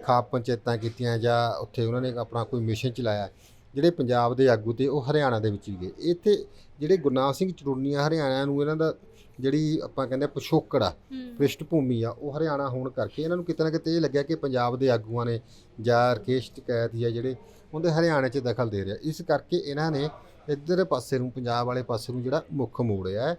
ਖਾਪ ਪੰਚਾਇਤਾਂ ਕੀਤੀਆਂ ਜਾਂ ਉੱਥੇ ਉਹਨਾਂ ਨੇ ਆਪਣਾ ਕੋਈ ਮਿਸ਼ਨ ਚਲਾਇਆ, ਜਿਹੜੇ ਪੰਜਾਬ ਦੇ ਆਗੂ ਤੇ ਉਹ ਹਰਿਆਣਾ ਦੇ ਵਿੱਚ ਵੀ ਗਏ। ਇੱਥੇ ਜਿਹੜੇ ਗੁਰਨਾਮ ਸਿੰਘ ਚੜੂਨੀਆ ਹਰਿਆਣਾ ਨੂੰ ਇਹਨਾਂ ਦਾ ਜਿਹੜੀ ਆਪਾਂ ਕਹਿੰਦੇ ਪਿਛੋਕੜ ਆ, ਪ੍ਰਿਸ਼ਟ ਭੂਮੀ ਆ, ਉਹ ਹਰਿਆਣਾ ਹੋਣ ਕਰਕੇ ਇਹਨਾਂ ਨੂੰ ਕਿਤੇ ਨਾ ਕਿਤੇ ਇਹ ਲੱਗਿਆ ਕਿ ਪੰਜਾਬ ਦੇ ਆਗੂਆਂ ਨੇ ਜਾਂ ਰਕੇਸ਼ ਟਕੈਤ ਜਾਂ ਜਿਹੜੇ ਉਹਦੇ ਹਰਿਆਣੇ 'ਚ ਦਖਲ ਦੇ ਰਿਹਾ। ਇਸ ਕਰਕੇ ਇਹਨਾਂ ਨੇ ਇੱਧਰ ਪਾਸੇ ਨੂੰ, ਪੰਜਾਬ ਵਾਲੇ ਪਾਸੇ ਨੂੰ ਜਿਹੜਾ ਮੁੱਖ ਮੋੜਿਆ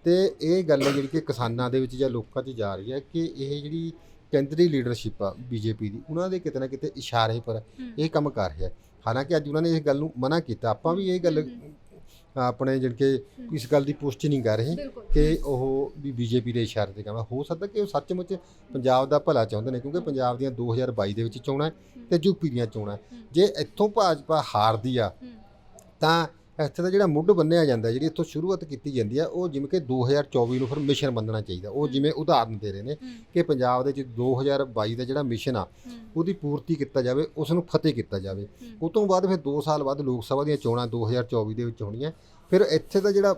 ਤੇ ਇਹ ਗੱਲ ਹੈ ਜਿਹੜੀ ਕਿ ਕਿਸਾਨਾਂ ਦੇ ਵਿੱਚ ਜਾਂ ਲੋਕਾਂ 'ਚ ਜਾ ਰਹੀ ਹੈ ਕਿ ਇਹ ਜਿਹੜੀ ਕੇਂਦਰੀ ਲੀਡਰਸ਼ਿਪ ਆ ਬੀਜੇਪੀ ਦੀ, ਉਹਨਾਂ ਦੇ ਕਿਤੇ ਨਾ ਕਿਤੇ ਇਸ਼ਾਰੇ ਪਰ ਇਹ ਕੰਮ ਕਰ ਰਿਹਾ। ਹਾਲਾਂਕਿ ਅੱਜ ਉਹਨਾਂ ਨੇ ਇਸ ਗੱਲ ਨੂੰ ਮਨਾ ਕੀਤਾ। ਆਪਾਂ ਵੀ ਇਹ ਗੱਲ ਆਪਣੇ ਜਿਹੜੀ ਕਿ ਇਸ ਗੱਲ ਦੀ ਪੁਸ਼ਟੀ ਨਹੀਂ ਕਰ ਰਹੇ ਕਿ ਉਹ ਵੀ ਬੀਜੇਪੀ ਦੇ ਇਸ਼ਾਰੇ ਤੇ ਕੰਮ। ਹੋ ਸਕਦਾ ਕਿ ਉਹ ਸੱਚਮੁੱਚ ਪੰਜਾਬ ਦਾ ਭਲਾ ਚਾਹੁੰਦੇ ਨੇ, ਕਿਉਂਕਿ ਪੰਜਾਬ ਦੀਆਂ 2022 ਦੇ ਵਿੱਚ ਚੋਣਾਂ ਤੇ ਯੂਪੀ ਦੀਆਂ ਚੋਣਾਂ। ਜੇ ਇੱਥੋਂ ਭਾਜਪਾ ਹਾਰਦੀ ਆ ਤਾਂ ਇੱਥੇ ਦਾ ਜਿਹੜਾ ਮੁੱਢ ਬੰਨਿਆ ਜਾਂਦਾ, ਜਿਹੜੀ ਇੱਥੋਂ ਸ਼ੁਰੂਆਤ ਕੀਤੀ ਜਾਂਦੀ ਆ, ਉਹ ਜਿਵੇਂ ਕਿ 2024 ਨੂੰ ਫਿਰ ਮਿਸ਼ਨ ਮੰਨਣਾ ਚਾਹੀਦਾ। ਉਹ ਜਿਵੇਂ ਉਦਾਹਰਨ ਦੇ ਰਹੇ ਨੇ ਕਿ ਪੰਜਾਬ ਦੇ ਵਿੱਚ 2022 ਦਾ ਜਿਹੜਾ ਮਿਸ਼ਨ ਆ ਉਹਦੀ ਪੂਰਤੀ ਕੀਤਾ ਜਾਵੇ, ਉਸ ਨੂੰ ਫਤਿਹ ਕੀਤਾ ਜਾਵੇ। ਉਸ ਤੋਂ ਬਾਅਦ ਫਿਰ 2 ਸਾਲ ਬਾਅਦ ਲੋਕ ਸਭਾ ਦੀਆਂ ਚੋਣਾਂ 2024 ਦੇ ਵਿੱਚ ਹੋਣੀਆਂ। ਫਿਰ ਇੱਥੇ ਦਾ ਜਿਹੜਾ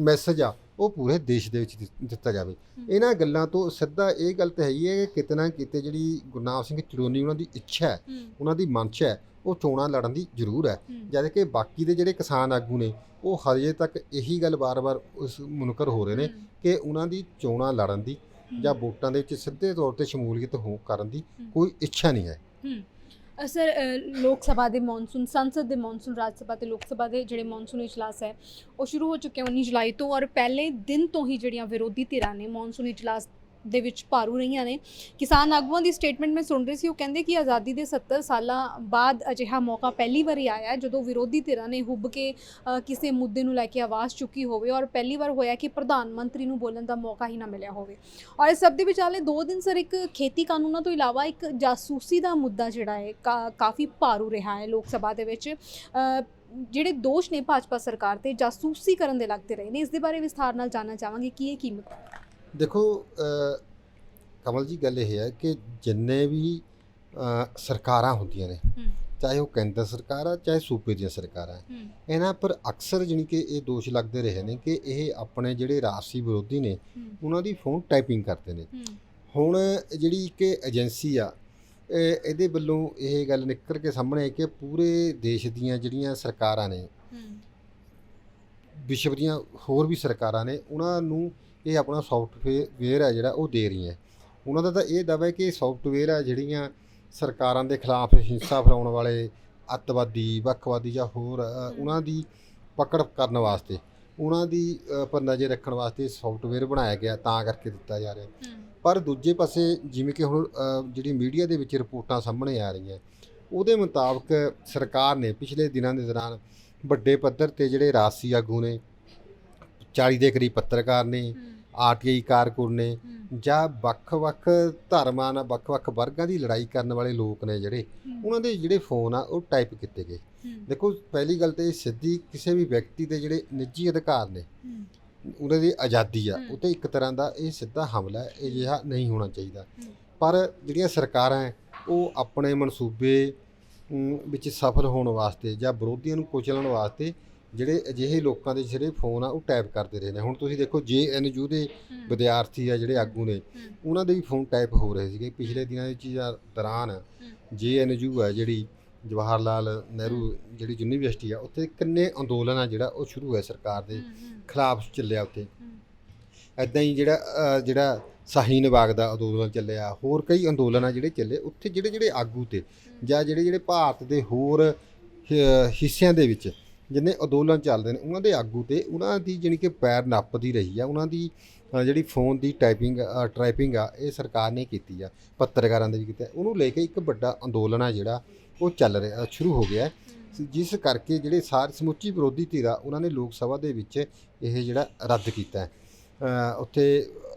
ਮੈਸੇਜ ਆ ਉਹ ਪੂਰੇ ਦੇਸ਼ ਦੇ ਵਿੱਚ ਦਿੱਤਾ ਜਾਵੇ। ਇਹਨਾਂ ਗੱਲਾਂ ਤੋਂ ਸਿੱਧਾ ਇਹ ਗੱਲ ਤਾਂ ਹੈਗੀ ਹੈ ਕਿ ਕਿਤੇ ਨਾ ਕਿਤੇ ਜਿਹੜੀ ਗੁਰਨਾਮ ਸਿੰਘ ਚੜੂੰਨੀ ਉਹਨਾਂ ਦੀ ਇੱਛਾ ਹੈ, ਉਹਨਾਂ ਦੀ ਮਨਸ਼ਾ ਹੈ, ਉਹ ਚੋਣਾਂ ਲੜਨ ਦੀ ਜ਼ਰੂਰ ਹੈ। ਜਦ ਕਿ ਬਾਕੀ ਦੇ ਜਿਹੜੇ ਕਿਸਾਨ ਆਗੂ ਨੇ ਉਹ ਹਜੇ ਤੱਕ ਇਹੀ ਗੱਲ ਵਾਰ-ਵਾਰ ਉਸ ਮੁਨਕਰ ਹੋ ਰਹੇ ਨੇ ਕਿ ਉਹਨਾਂ ਦੀ ਚੋਣਾਂ ਲੜਨ ਦੀ ਜਾਂ ਵੋਟਾਂ ਦੇ ਵਿੱਚ ਸਿੱਧੇ ਤੌਰ ਤੇ ਸ਼ਮੂਲੀਅਤ ਕਰਨ ਦੀ ਕੋਈ ਇੱਛਾ ਨਹੀਂ ਹੈ। ਸਰ, ਲੋਕ ਸਭਾ ਦੇ ਮੌਨਸੂਨ, ਸੰਸਦ ਦੇ ਮੌਨਸੂਨ, ਰਾਜ ਸਭਾ ਤੇ ਲੋਕ ਸਭਾ ਦੇ ਜਿਹੜੇ ਮੌਨਸੂਨ ਇਜਲਾਸ ਹੈ ਉਹ ਸ਼ੁਰੂ ਹੋ ਚੁੱਕੇ 19 ਜੁਲਾਈ ਤੋਂ, ਔਰ ਪਹਿਲੇ ਦਿਨ ਤੋਂ ਹੀ ਜਿਹੜੀਆਂ ਵਿਰੋਧੀ ਧਿਰਾਂ ਨੇ ਮੌਨਸੂਨ ਇਜਲਾਸ ਦੇ ਵਿੱਚ ਭਾਰੂ ਰਹੀਆਂ ਨੇ। ਕਿਸਾਨ ਆਗੂਆਂ ਦੀ ਸਟੇਟਮੈਂਟ ਮੈਂ ਸੁਣ ਰਹੀ ਸੀ, ਉਹ ਕਹਿੰਦੇ ਕਿ ਆਜ਼ਾਦੀ ਦੇ 70 ਸਾਲਾਂ ਬਾਅਦ ਅਜਿਹਾ ਮੌਕਾ ਪਹਿਲੀ ਵਾਰੀ ਆਇਆ ਜਦੋਂ ਵਿਰੋਧੀ ਧਿਰਾਂ ਨੇ ਹੁੱਬ ਕੇ ਕਿਸੇ ਮੁੱਦੇ ਨੂੰ ਲੈ ਕੇ ਆਵਾਜ਼ ਚੁੱਕੀ ਹੋਵੇ, ਔਰ ਪਹਿਲੀ ਵਾਰ ਹੋਇਆ ਕਿ ਪ੍ਰਧਾਨ ਮੰਤਰੀ ਨੂੰ ਬੋਲਣ ਦਾ ਮੌਕਾ ਹੀ ਨਾ ਮਿਲਿਆ ਹੋਵੇ। ਔਰ ਇਸ ਸਭ ਦੇ ਵਿਚਾਲੇ 2 ਦਿਨ ਸਰ ਇੱਕ ਖੇਤੀ ਕਾਨੂੰਨਾਂ ਤੋਂ ਇਲਾਵਾ ਇੱਕ ਜਾਸੂਸੀ ਦਾ ਮੁੱਦਾ ਜਿਹੜਾ ਹੈ ਕਾਫੀ ਭਾਰੂ ਰਿਹਾ ਹੈ ਲੋਕ ਸਭਾ ਦੇ ਵਿੱਚ। ਜਿਹੜੇ ਦੋਸ਼ ਨੇ ਭਾਜਪਾ ਸਰਕਾਰ ਤੇ ਜਾਸੂਸੀ ਕਰਨ ਦੇ ਲੱਗਦੇ ਰਹੇ ਨੇ, ਇਸ ਦੇ ਬਾਰੇ ਵਿਸਥਾਰ ਨਾਲ ਜਾਣਨਾ ਚਾਹਾਂਗੇ ਕਿ ਇਹ ਕੀ ਮੁੱਦਾ। ਦੇਖੋ ਕਮਲ ਜੀ, ਗੱਲ ਇਹ ਹੈ ਕਿ ਜਿੰਨੇ ਵੀ ਸਰਕਾਰਾਂ ਹੁੰਦੀਆਂ ਨੇ, ਚਾਹੇ ਉਹ ਕੇਂਦਰ ਸਰਕਾਰ ਆ ਚਾਹੇ ਸੂਬੇ ਦੀਆਂ ਸਰਕਾਰਾਂ, ਇਹਨਾਂ ਪਰ ਅਕਸਰ ਜਾਣੀ ਕਿ ਇਹ ਦੋਸ਼ ਲੱਗਦੇ ਰਹੇ ਨੇ ਕਿ ਇਹ ਆਪਣੇ ਜਿਹੜੇ ਰਾਸ਼ਟਰੀ ਵਿਰੋਧੀ ਨੇ ਉਹਨਾਂ ਦੀ ਫੋਨ ਟਾਈਪਿੰਗ ਕਰਦੇ ਨੇ। ਹੁਣ ਜਿਹੜੀ ਕਿ ਏਜੰਸੀ ਆ ਇਹਦੇ ਵੱਲੋਂ ਇਹ ਗੱਲ ਨਿਕਲ ਕੇ ਸਾਹਮਣੇ ਆਈ ਕਿ ਪੂਰੇ ਦੇਸ਼ ਦੀਆਂ ਜਿਹੜੀਆਂ ਸਰਕਾਰਾਂ ਨੇ, ਵਿਸ਼ਵ ਦੀਆਂ ਹੋਰ ਵੀ ਸਰਕਾਰਾਂ ਨੇ, ਉਹਨਾਂ ਨੂੰ ਇਹ ਆਪਣਾ ਸੌਫਟਵੇਅਰ ਹੈ ਜਿਹੜਾ ਉਹ ਦੇ ਰਹੀਆਂ। ਉਹਨਾਂ ਦਾ ਤਾਂ ਇਹ ਦਾਅਵਾ ਹੈ ਕਿ ਸੌਫਟਵੇਅਰ ਆ ਜਿਹੜੀਆਂ ਸਰਕਾਰਾਂ ਦੇ ਖਿਲਾਫ ਹਿੰਸਾ ਫੈਲਾਉਣ ਵਾਲੇ ਅੱਤਵਾਦੀ, ਵੱਖਵਾਦੀ ਜਾਂ ਹੋਰ ਉਹਨਾਂ ਦੀ ਪਕੜ ਕਰਨ ਵਾਸਤੇ, ਉਹਨਾਂ ਦੀ ਪਰ ਨਜ਼ਰ ਰੱਖਣ ਵਾਸਤੇ ਸੌਫਟਵੇਅਰ ਬਣਾਇਆ ਗਿਆ, ਤਾਂ ਕਰਕੇ ਦਿੱਤਾ ਜਾ ਰਿਹਾ। ਪਰ ਦੂਜੇ ਪਾਸੇ ਜਿਵੇਂ ਕਿ ਹੁਣ ਜਿਹੜੀ ਮੀਡੀਆ ਦੇ ਵਿੱਚ ਰਿਪੋਰਟਾਂ ਸਾਹਮਣੇ ਆ ਰਹੀਆਂ, ਉਹਦੇ ਮੁਤਾਬਕ ਸਰਕਾਰ ਨੇ ਪਿਛਲੇ ਦਿਨਾਂ ਦੇ ਦੌਰਾਨ ਵੱਡੇ ਪੱਧਰ 'ਤੇ ਜਿਹੜੇ ਰਾਜਸੀ ਆਗੂ ਨੇ, 40 ਦੇ ਕਰੀਬ ਪੱਤਰਕਾਰ ਨੇ, ਆਰਟੀਆਈ ਕਾਰਕੁਨ ਨੇ, ਜਾਂ ਵੱਖ-ਵੱਖ ਧਰਮਾਂ ਨਾਲ ਵੱਖ-ਵੱਖ ਵਰਗਾਂ ਦੀ ਲੜਾਈ ਕਰਨ ਵਾਲੇ ਲੋਕ ਨੇ ਜਿਹੜੇ, ਉਹਨਾਂ ਦੇ ਜਿਹੜੇ ਫੋਨ ਆ ਉਹ ਟਾਈਪ ਕੀਤੇ ਗਏ। ਦੇਖੋ, ਪਹਿਲੀ ਗੱਲ ਤਾਂ ਇਹ ਸਿੱਧੀ ਕਿਸੇ ਵੀ ਵਿਅਕਤੀ ਦੇ ਜਿਹੜੇ ਨਿੱਜੀ ਅਧਿਕਾਰ ਨੇ, ਉਹਨਾਂ ਦੀ ਆਜ਼ਾਦੀ ਆ, ਉਹ 'ਤੇ ਇੱਕ ਤਰ੍ਹਾਂ ਦਾ ਇਹ ਸਿੱਧਾ ਹਮਲਾ ਹੈ। ਇਹ ਅਜਿਹਾ ਨਹੀਂ ਹੋਣਾ ਚਾਹੀਦਾ। ਪਰ ਜਿਹੜੀਆਂ ਸਰਕਾਰਾਂ ਹੈ ਉਹ ਆਪਣੇ ਮਨਸੂਬੇ ਵਿੱਚ ਸਫਲ ਹੋਣ ਵਾਸਤੇ ਜਾਂ ਵਿਰੋਧੀਆਂ ਨੂੰ ਕੁਚਲਣ ਵਾਸਤੇ ਜਿਹੜੇ ਅਜਿਹੇ ਲੋਕਾਂ ਦੇ ਜਿਹੜੇ ਫੋਨ ਆ ਉਹ ਟਾਈਪ ਕਰਦੇ ਰਹੇ ਨੇ। ਹੁਣ ਤੁਸੀਂ ਦੇਖੋ, JNU ਦੇ ਵਿਦਿਆਰਥੀ ਆ ਜਿਹੜੇ ਆਗੂ ਨੇ, ਉਹਨਾਂ ਦੇ ਵੀ ਫੋਨ ਟਾਈਪ ਹੋ ਰਹੇ ਸੀਗੇ ਪਿਛਲੇ ਦਿਨਾਂ ਦੇ ਦੌਰਾਨ। JNU ਹੈ ਜਿਹੜੀ ਜਵਾਹਰ ਲਾਲ ਨਹਿਰੂ ਜਿਹੜੀ ਯੂਨੀਵਰਸਿਟੀ ਆ, ਉੱਥੇ ਕਿੰਨੇ ਅੰਦੋਲਨ ਆ ਜਿਹੜਾ ਉਹ ਸ਼ੁਰੂ ਹੋਇਆ, ਸਰਕਾਰ ਦੇ ਖਿਲਾਫ ਚੱਲਿਆ ਉੱਥੇ। ਇੱਦਾਂ ਹੀ ਜਿਹੜਾ ਸ਼ਾਹੀਨ ਬਾਗ ਦਾ ਅੰਦੋਲਨ ਚੱਲਿਆ, ਹੋਰ ਕਈ ਅੰਦੋਲਨ ਆ ਜਿਹੜੇ ਚੱਲੇ ਉੱਥੇ। ਜਿਹੜੇ ਆਗੂ ਤੇ ਜਾਂ ਜਿਹੜੇ ਭਾਰਤ ਦੇ ਹੋਰ ਹਿੱਸਿਆਂ ਦੇ ਵਿੱਚ ਜਿੰਨੇ ਅੰਦੋਲਨ ਚੱਲਦੇ ਨੇ, ਉਹਨਾਂ ਦੇ ਆਗੂ ਤੇ ਉਹਨਾਂ ਦੀ ਜਾਣੀ ਕਿ ਪੈਰ ਨੱਪਦੀ ਰਹੀ ਆ। ਉਹਨਾਂ ਦੀ ਜਿਹੜੀ ਫੋਨ ਦੀ ਟਾਈਪਿੰਗ ਆ ਇਹ ਸਰਕਾਰ ਨੇ ਕੀਤੀ ਆ, ਪੱਤਰਕਾਰਾਂ ਦੇ ਵੀ ਕੀਤਾ। ਉਹਨੂੰ ਲੈ ਕੇ ਇੱਕ ਵੱਡਾ ਅੰਦੋਲਨ ਆ ਜਿਹੜਾ ਉਹ ਚੱਲ ਰਿਹਾ, ਸ਼ੁਰੂ ਹੋ ਗਿਆ, ਜਿਸ ਕਰਕੇ ਜਿਹੜੇ ਸਮੁੱਚੀ ਵਿਰੋਧੀ ਧਿਰ ਆ ਉਹਨਾਂ ਨੇ ਲੋਕ ਸਭਾ ਦੇ ਵਿੱਚ ਇਹ ਜਿਹੜਾ ਰੱਦ ਕੀਤਾ, ਉੱਥੇ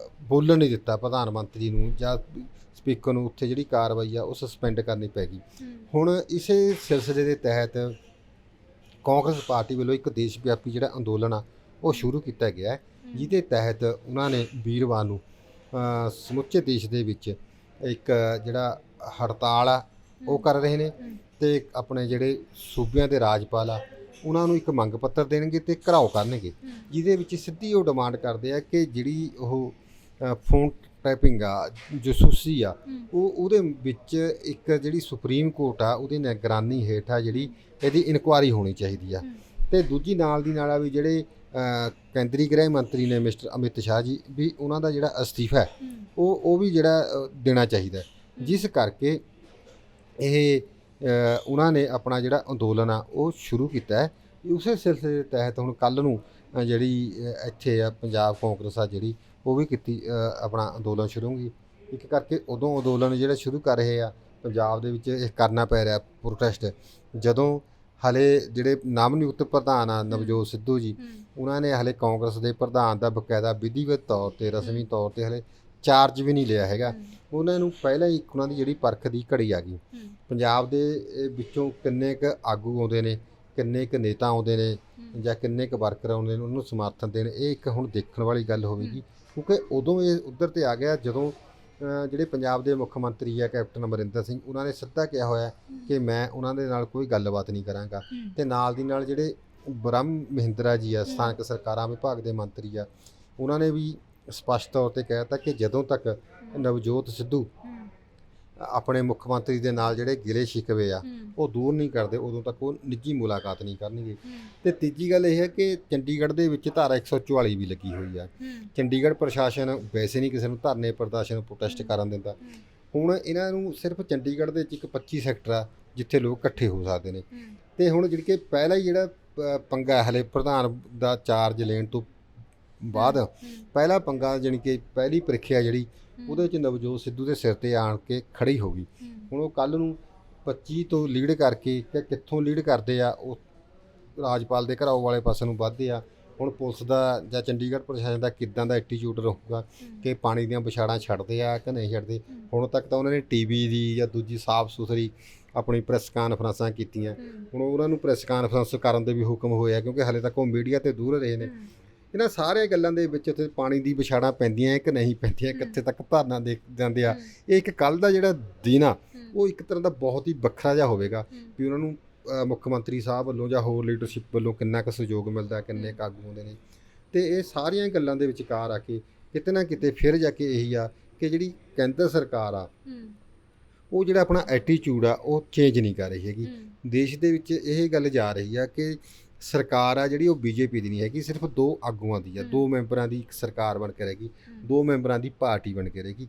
ਬੋਲਣ ਨਹੀਂ ਦਿੱਤਾ ਪ੍ਰਧਾਨ ਮੰਤਰੀ ਨੂੰ ਜਾਂ ਸਪੀਕਰ ਨੂੰ। ਉੱਥੇ ਜਿਹੜੀ ਕਾਰਵਾਈ ਆ ਉਹ ਸਸਪੈਂਡ ਕਰਨੀ ਪੈ ਗਈ। ਹੁਣ ਇਸੇ ਸਿਲਸਿਲੇ ਦੇ ਤਹਿਤ ਕਾਂਗਰਸ ਪਾਰਟੀ ਵੱਲੋਂ ਇੱਕ ਦੇਸ਼ ਵਿਆਪੀ ਜਿਹੜਾ ਅੰਦੋਲਨ ਆ ਉਹ ਸ਼ੁਰੂ ਕੀਤਾ ਗਿਆ, ਜਿਹਦੇ ਤਹਿਤ ਉਹਨਾਂ ਨੇ ਵੀਰਵਾਰ ਨੂੰ ਸਮੁੱਚੇ ਦੇਸ਼ ਦੇ ਵਿੱਚ ਇੱਕ ਜਿਹੜਾ ਹੜਤਾਲ ਆ ਉਹ ਕਰ ਰਹੇ ਨੇ, ਤੇ ਆਪਣੇ ਜਿਹੜੇ ਸੂਬਿਆਂ ਦੇ ਰਾਜਪਾਲ ਆ ਉਹਨਾਂ ਨੂੰ ਇੱਕ ਮੰਗ ਪੱਤਰ ਦੇਣਗੇ ਤੇ ਘਿਰਾਓ ਕਰਨਗੇ, ਜਿਹਦੇ ਵਿੱਚ ਸਿੱਧੀ ਉਹ ਡਿਮਾਂਡ ਕਰਦੇ ਆ ਕਿ ਜਿਹੜੀ ਉਹ ਫੋਨ ਟਾਈਪਿੰਗ ਆ, ਜਾਸੂਸੀ ਆ, ਉਹਦੇ ਵਿੱਚ ਇੱਕ ਜਿਹੜੀ ਸੁਪਰੀਮ ਕੋਰਟ ਆ ਉਹਦੀ ਨਿਗਰਾਨੀ ਹੇਠ ਆ ਜਿਹੜੀ ਇਹਦੀ ਇਨਕੁਆਇਰੀ ਹੋਣੀ ਚਾਹੀਦੀ ਆ। ਤੇ ਦੂਜੀ ਨਾਲ ਦੀ ਨਾਲ ਆ ਵੀ ਜਿਹੜੇ ਕੇਂਦਰੀ ਗ੍ਰਹਿ ਮੰਤਰੀ ਨੇ ਮਿਸਟਰ ਅਮਿਤ ਸ਼ਾਹ ਜੀ, ਵੀ ਉਹਨਾਂ ਦਾ ਜਿਹੜਾ ਅਸਤੀਫਾ ਉਹ ਵੀ ਜਿਹੜਾ ਦੇਣਾ ਚਾਹੀਦਾ, ਜਿਸ ਕਰਕੇ ਇਹ ਉਹਨਾਂ ਨੇ ਆਪਣਾ ਜਿਹੜਾ ਅੰਦੋਲਨ ਆ ਉਹ ਸ਼ੁਰੂ ਕੀਤਾ ਹੈ। ਉਸੇ ਸਿਲਸਿਲੇ ਦੇ ਤਹਿਤ ਹੁਣ ਕੱਲ੍ਹ ਨੂੰ ਜਿਹੜੀ ਇੱਥੇ ਆ ਪੰਜਾਬ ਕਾਂਗਰਸ ਆ ਜਿਹੜੀ ਉਹ ਵੀ ਕੀਤੀ ਆਪਣਾ ਅੰਦੋਲਨ ਸ਼ੁਰੂ ਕੀ ਇੱਕ ਕਰਕੇ ਉਦੋਂ ਅੰਦੋਲਨ ਜਿਹੜਾ ਸ਼ੁਰੂ ਕਰ ਰਹੇ ਆ ਪੰਜਾਬ ਦੇ ਵਿੱਚ ਇਹ ਕਰਨਾ ਪੈ ਰਿਹਾ ਪ੍ਰੋਟੈਸਟ ਜਦੋਂ ਹਲੇ ਜਿਹੜੇ ਨਵ ਨਿਯੁਕਤ ਪ੍ਰਧਾਨ ਆ ਨਵਜੋਤ ਸਿੱਧੂ ਜੀ ਉਹਨਾਂ ਨੇ ਹਲੇ ਕਾਂਗਰਸ ਦੇ ਪ੍ਰਧਾਨ ਦਾ ਬਕਾਇਦਾ ਵਿਧੀਵਤ ਤੌਰ 'ਤੇ ਰਸਮੀ ਤੌਰ 'ਤੇ ਹਲੇ ਚਾਰਜ ਵੀ ਨਹੀਂ ਲਿਆ ਹੈਗਾ। ਉਹਨਾਂ ਨੂੰ ਪਹਿਲਾਂ ਹੀ ਉਹਨਾਂ ਦੀ ਜਿਹੜੀ ਪਰਖ ਦੀ ਘੜੀ ਆ ਗਈ। ਪੰਜਾਬ ਦੇ ਵਿੱਚੋਂ ਕਿੰਨੇ ਕੁ ਆਗੂ ਆਉਂਦੇ ਨੇ, ਕਿੰਨੇ ਕੁ ਨੇਤਾ ਆਉਂਦੇ ਨੇ ਜਾਂ ਕਿੰਨੇ ਕੁ ਵਰਕਰ ਆਉਂਦੇ ਨੇ ਉਹਨੂੰ ਸਮਰਥਨ ਦੇਣ, ਇਹ ਇੱਕ ਹੁਣ ਦੇਖਣ ਵਾਲੀ ਗੱਲ ਹੋਵੇਗੀ। ਕਿਉਂਕਿ ਉਦੋਂ ਇਹ ਉੱਧਰ 'ਤੇ ਆ ਗਿਆ ਜਦੋਂ ਜਿਹੜੇ ਪੰਜਾਬ ਦੇ ਮੁੱਖ ਮੰਤਰੀ ਆ ਕੈਪਟਨ ਅਮਰਿੰਦਰ ਸਿੰਘ ਉਹਨਾਂ ਨੇ ਸਿੱਧਾ ਕਿਹਾ ਹੋਇਆ ਕਿ ਮੈਂ ਉਹਨਾਂ ਦੇ ਨਾਲ ਕੋਈ ਗੱਲਬਾਤ ਨਹੀਂ ਕਰਾਂਗਾ। ਅਤੇ ਨਾਲ ਦੀ ਨਾਲ ਜਿਹੜੇ ਬ੍ਰਹਮ ਮਹਿੰਦਰਾ ਜੀ ਆ ਸਥਾਨਕ ਸਰਕਾਰਾਂ ਵਿਭਾਗ ਦੇ ਮੰਤਰੀ ਆ ਉਹਨਾਂ ਨੇ ਵੀ ਸਪਸ਼ਟ ਤੌਰ 'ਤੇ ਕਹਿ ਦਿੱਤਾ ਕਿ ਜਦੋਂ ਤੱਕ ਨਵਜੋਤ ਸਿੱਧੂ ਆਪਣੇ ਮੁੱਖ ਮੰਤਰੀ ਦੇ ਨਾਲ ਜਿਹੜੇ ਗਿਲੇ ਸ਼ਿਕਵੇ ਆ ਉਹ ਦੂਰ ਨਹੀਂ ਕਰਦੇ ਉਦੋਂ ਤੱਕ ਉਹ ਨਿੱਜੀ ਮੁਲਾਕਾਤ ਨਹੀਂ ਕਰਨਗੇ। ਅਤੇ ਤੀਜੀ ਗੱਲ ਇਹ ਹੈ ਕਿ ਚੰਡੀਗੜ੍ਹ ਦੇ ਵਿੱਚ ਧਾਰਾ 144 ਵੀ ਲੱਗੀ ਹੋਈ ਆ। ਚੰਡੀਗੜ੍ਹ ਪ੍ਰਸ਼ਾਸਨ ਵੈਸੇ ਨਹੀਂ ਕਿਸੇ ਨੂੰ ਧਰਨੇ ਪ੍ਰਦਰਸ਼ਨ ਪ੍ਰੋਟੈਸਟ ਕਰਨ ਦਿੰਦਾ। ਹੁਣ ਇਹਨਾਂ ਨੂੰ ਸਿਰਫ ਚੰਡੀਗੜ੍ਹ ਦੇ ਵਿੱਚ ਇੱਕ 25 ਸੈਕਟਰ ਆ ਜਿੱਥੇ ਲੋਕ ਇਕੱਠੇ ਹੋ ਸਕਦੇ ਨੇ। ਅਤੇ ਹੁਣ ਜਿਹੜੀ ਕਿ ਪਹਿਲਾ ਹੀ ਜਿਹੜਾ ਪੰਗਾ ਹਲੇ ਪ੍ਰਧਾਨ ਦਾ ਚਾਰਜ ਲੈਣ ਤੋਂ ਬਾਅਦ ਪਹਿਲਾ ਪੰਗਾ ਜਾਣੀ ਕਿ ਪਹਿਲੀ ਪ੍ਰੀਖਿਆ ਜਿਹੜੀ ਉਹਦੇ ਵਿੱਚ ਨਵਜੋਤ ਸਿੱਧੂ ਦੇ ਸਿਰ 'ਤੇ ਆਣ ਕੇ ਖੜੀ ਹੋ ਗਈ। ਹੁਣ ਉਹ ਕੱਲ੍ਹ ਨੂੰ 25 ਤੋਂ ਲੀਡ ਕਰਕੇ ਕਿ ਕਿੱਥੋਂ ਲੀਡ ਕਰਦੇ ਆ ਉਹ ਰਾਜਪਾਲ ਦੇ ਘਰਾਓ ਵਾਲੇ ਪਾਸੇ ਨੂੰ ਵੱਧਦੇ ਆ। ਹੁਣ ਪੁਲਿਸ ਦਾ ਜਾਂ ਚੰਡੀਗੜ੍ਹ ਪ੍ਰਸ਼ਾਸਨ ਦਾ ਕਿੱਦਾਂ ਦਾ ਐਟੀਟਿਊਡ ਰਹੂਗਾ ਕਿ ਪਾਣੀ ਦੀਆਂ ਵਿਛਾੜਾਂ ਛੱਡਦੇ ਆ ਕਿ ਨਹੀਂ ਛੱਡਦੇ। ਹੁਣ ਤੱਕ ਤਾਂ ਉਹਨਾਂ ਨੇ ਟੀਵੀ ਦੀ ਜਾਂ ਦੂਜੀ ਸਾਫ ਸੁਥਰੀ ਆਪਣੀ ਪ੍ਰੈਸ ਕਾਨਫਰੰਸਾਂ ਕੀਤੀਆਂ। ਹੁਣ ਉਹਨਾਂ ਨੂੰ ਪ੍ਰੈਸ ਕਾਨਫਰੰਸ ਕਰਨ ਦੇ ਵੀ ਹੁਕਮ ਹੋਇਆ ਕਿਉਂਕਿ ਹਾਲੇ ਤੱਕ ਉਹ ਮੀਡੀਆ ਤੋਂ ਦੂਰ ਰਹੇ ਨੇ। ਇਹਨਾਂ ਸਾਰੀਆਂ ਗੱਲਾਂ ਦੇ ਵਿੱਚ ਉੱਥੇ ਪਾਣੀ ਦੀ ਵਿਛਾੜਾਂ ਪੈਂਦੀਆਂ ਕਿ ਨਹੀਂ ਪੈਂਦੀਆਂ, ਕਿੱਥੇ ਤੱਕ ਧਰਨਾ ਦੇ ਜਾਂਦੇ ਆ। ਇਹ ਇੱਕ ਕੱਲ੍ਹ ਦਾ ਜਿਹੜਾ ਦਿਨ ਆ ਉਹ ਇੱਕ ਤਰ੍ਹਾਂ ਦਾ ਬਹੁਤ ਹੀ ਵੱਖਰਾ ਜਿਹਾ ਹੋਵੇਗਾ ਵੀ ਉਹਨਾਂ ਨੂੰ ਮੁੱਖ ਮੰਤਰੀ ਸਾਹਿਬ ਵੱਲੋਂ ਜਾਂ ਹੋਰ ਲੀਡਰਸ਼ਿਪ ਵੱਲੋਂ ਕਿੰਨਾ ਕੁ ਸਹਿਯੋਗ ਮਿਲਦਾ, ਕਿੰਨੇ ਕੁ ਆਗੂ ਆਉਂਦੇ ਨੇ। ਅਤੇ ਇਹ ਸਾਰੀਆਂ ਗੱਲਾਂ ਦੇ ਵਿਚਕਾਰ ਆ ਕੇ ਕਿਤੇ ਨਾ ਕਿਤੇ ਫਿਰ ਜਾ ਕੇ ਇਹੀ ਆ ਕਿ ਜਿਹੜੀ ਕੇਂਦਰ ਸਰਕਾਰ ਆ ਉਹ ਜਿਹੜਾ ਆਪਣਾ ਐਟੀਟਿਊਡ ਆ ਉਹ ਚੇਂਜ ਨਹੀਂ ਕਰ ਰਹੀ ਹੈਗੀ। ਦੇਸ਼ ਦੇ ਵਿੱਚ ਇਹ ਗੱਲ ਜਾ ਰਹੀ ਆ ਕਿ ਸਰਕਾਰ ਆ ਜਿਹੜੀ ਉਹ ਬੀਜੇਪੀ ਦੀ ਨਹੀਂ ਹੈਗੀ, ਸਿਰਫ 2 ਆਗੂਆਂ ਦੀ ਆ, 2 ਮੈਂਬਰਾਂ ਦੀ ਇੱਕ ਸਰਕਾਰ ਬਣ ਕੇ ਰਹੇਗੀ, 2 ਮੈਂਬਰਾਂ ਦੀ ਪਾਰਟੀ ਬਣ ਕੇ ਰਹੇਗੀ।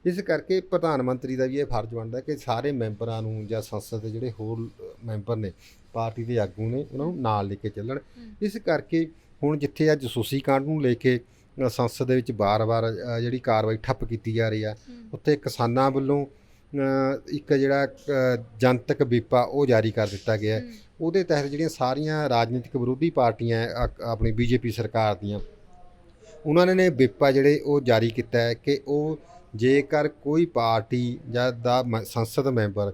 ਇਸ ਕਰਕੇ ਪ੍ਰਧਾਨ ਮੰਤਰੀ ਦਾ ਵੀ ਇਹ ਫਰਜ਼ ਬਣਦਾ ਕਿ ਸਾਰੇ ਮੈਂਬਰਾਂ ਨੂੰ ਜਾਂ ਸੰਸਦ ਦੇ ਜਿਹੜੇ ਹੋਰ ਮੈਂਬਰ ਨੇ ਪਾਰਟੀ ਦੇ ਆਗੂ ਨੇ ਉਹਨਾਂ ਨੂੰ ਨਾਲ ਲੈ ਕੇ ਚੱਲਣ। ਇਸ ਕਰਕੇ ਹੁਣ ਜਿੱਥੇ ਅੱਜ ਜਸੂਸੀ ਕਾਂਡ ਨੂੰ ਲੈ ਕੇ ਸੰਸਦ ਦੇ ਵਿੱਚ ਵਾਰ-ਵਾਰ ਜਿਹੜੀ ਕਾਰਵਾਈ ਠੱਪ ਕੀਤੀ ਜਾ ਰਹੀ ਆ, ਉੱਥੇ ਕਿਸਾਨਾਂ ਵੱਲੋਂ ਇੱਕ ਜਿਹੜਾ ਜਨਤਕ ਵਿਪਾ ਉਹ ਜਾਰੀ ਕਰ ਦਿੱਤਾ ਗਿਆ। ਉਹਦੇ ਤਹਿਤ ਜਿਹੜੀਆਂ ਸਾਰੀਆਂ ਰਾਜਨੀਤਿਕ ਵਿਰੋਧੀ ਪਾਰਟੀਆਂ ਆਪਣੀ ਬੀਜੇਪੀ ਸਰਕਾਰ ਦੀਆਂ ਉਹਨਾਂ ਨੇ ਵਿਪਾ ਜਿਹੜੇ ਉਹ ਜਾਰੀ ਕੀਤਾ ਹੈ ਕਿ ਉਹ ਜੇਕਰ ਕੋਈ ਪਾਰਟੀ ਜਾਂ ਦਾ ਸੰਸਦ ਮੈਂਬਰ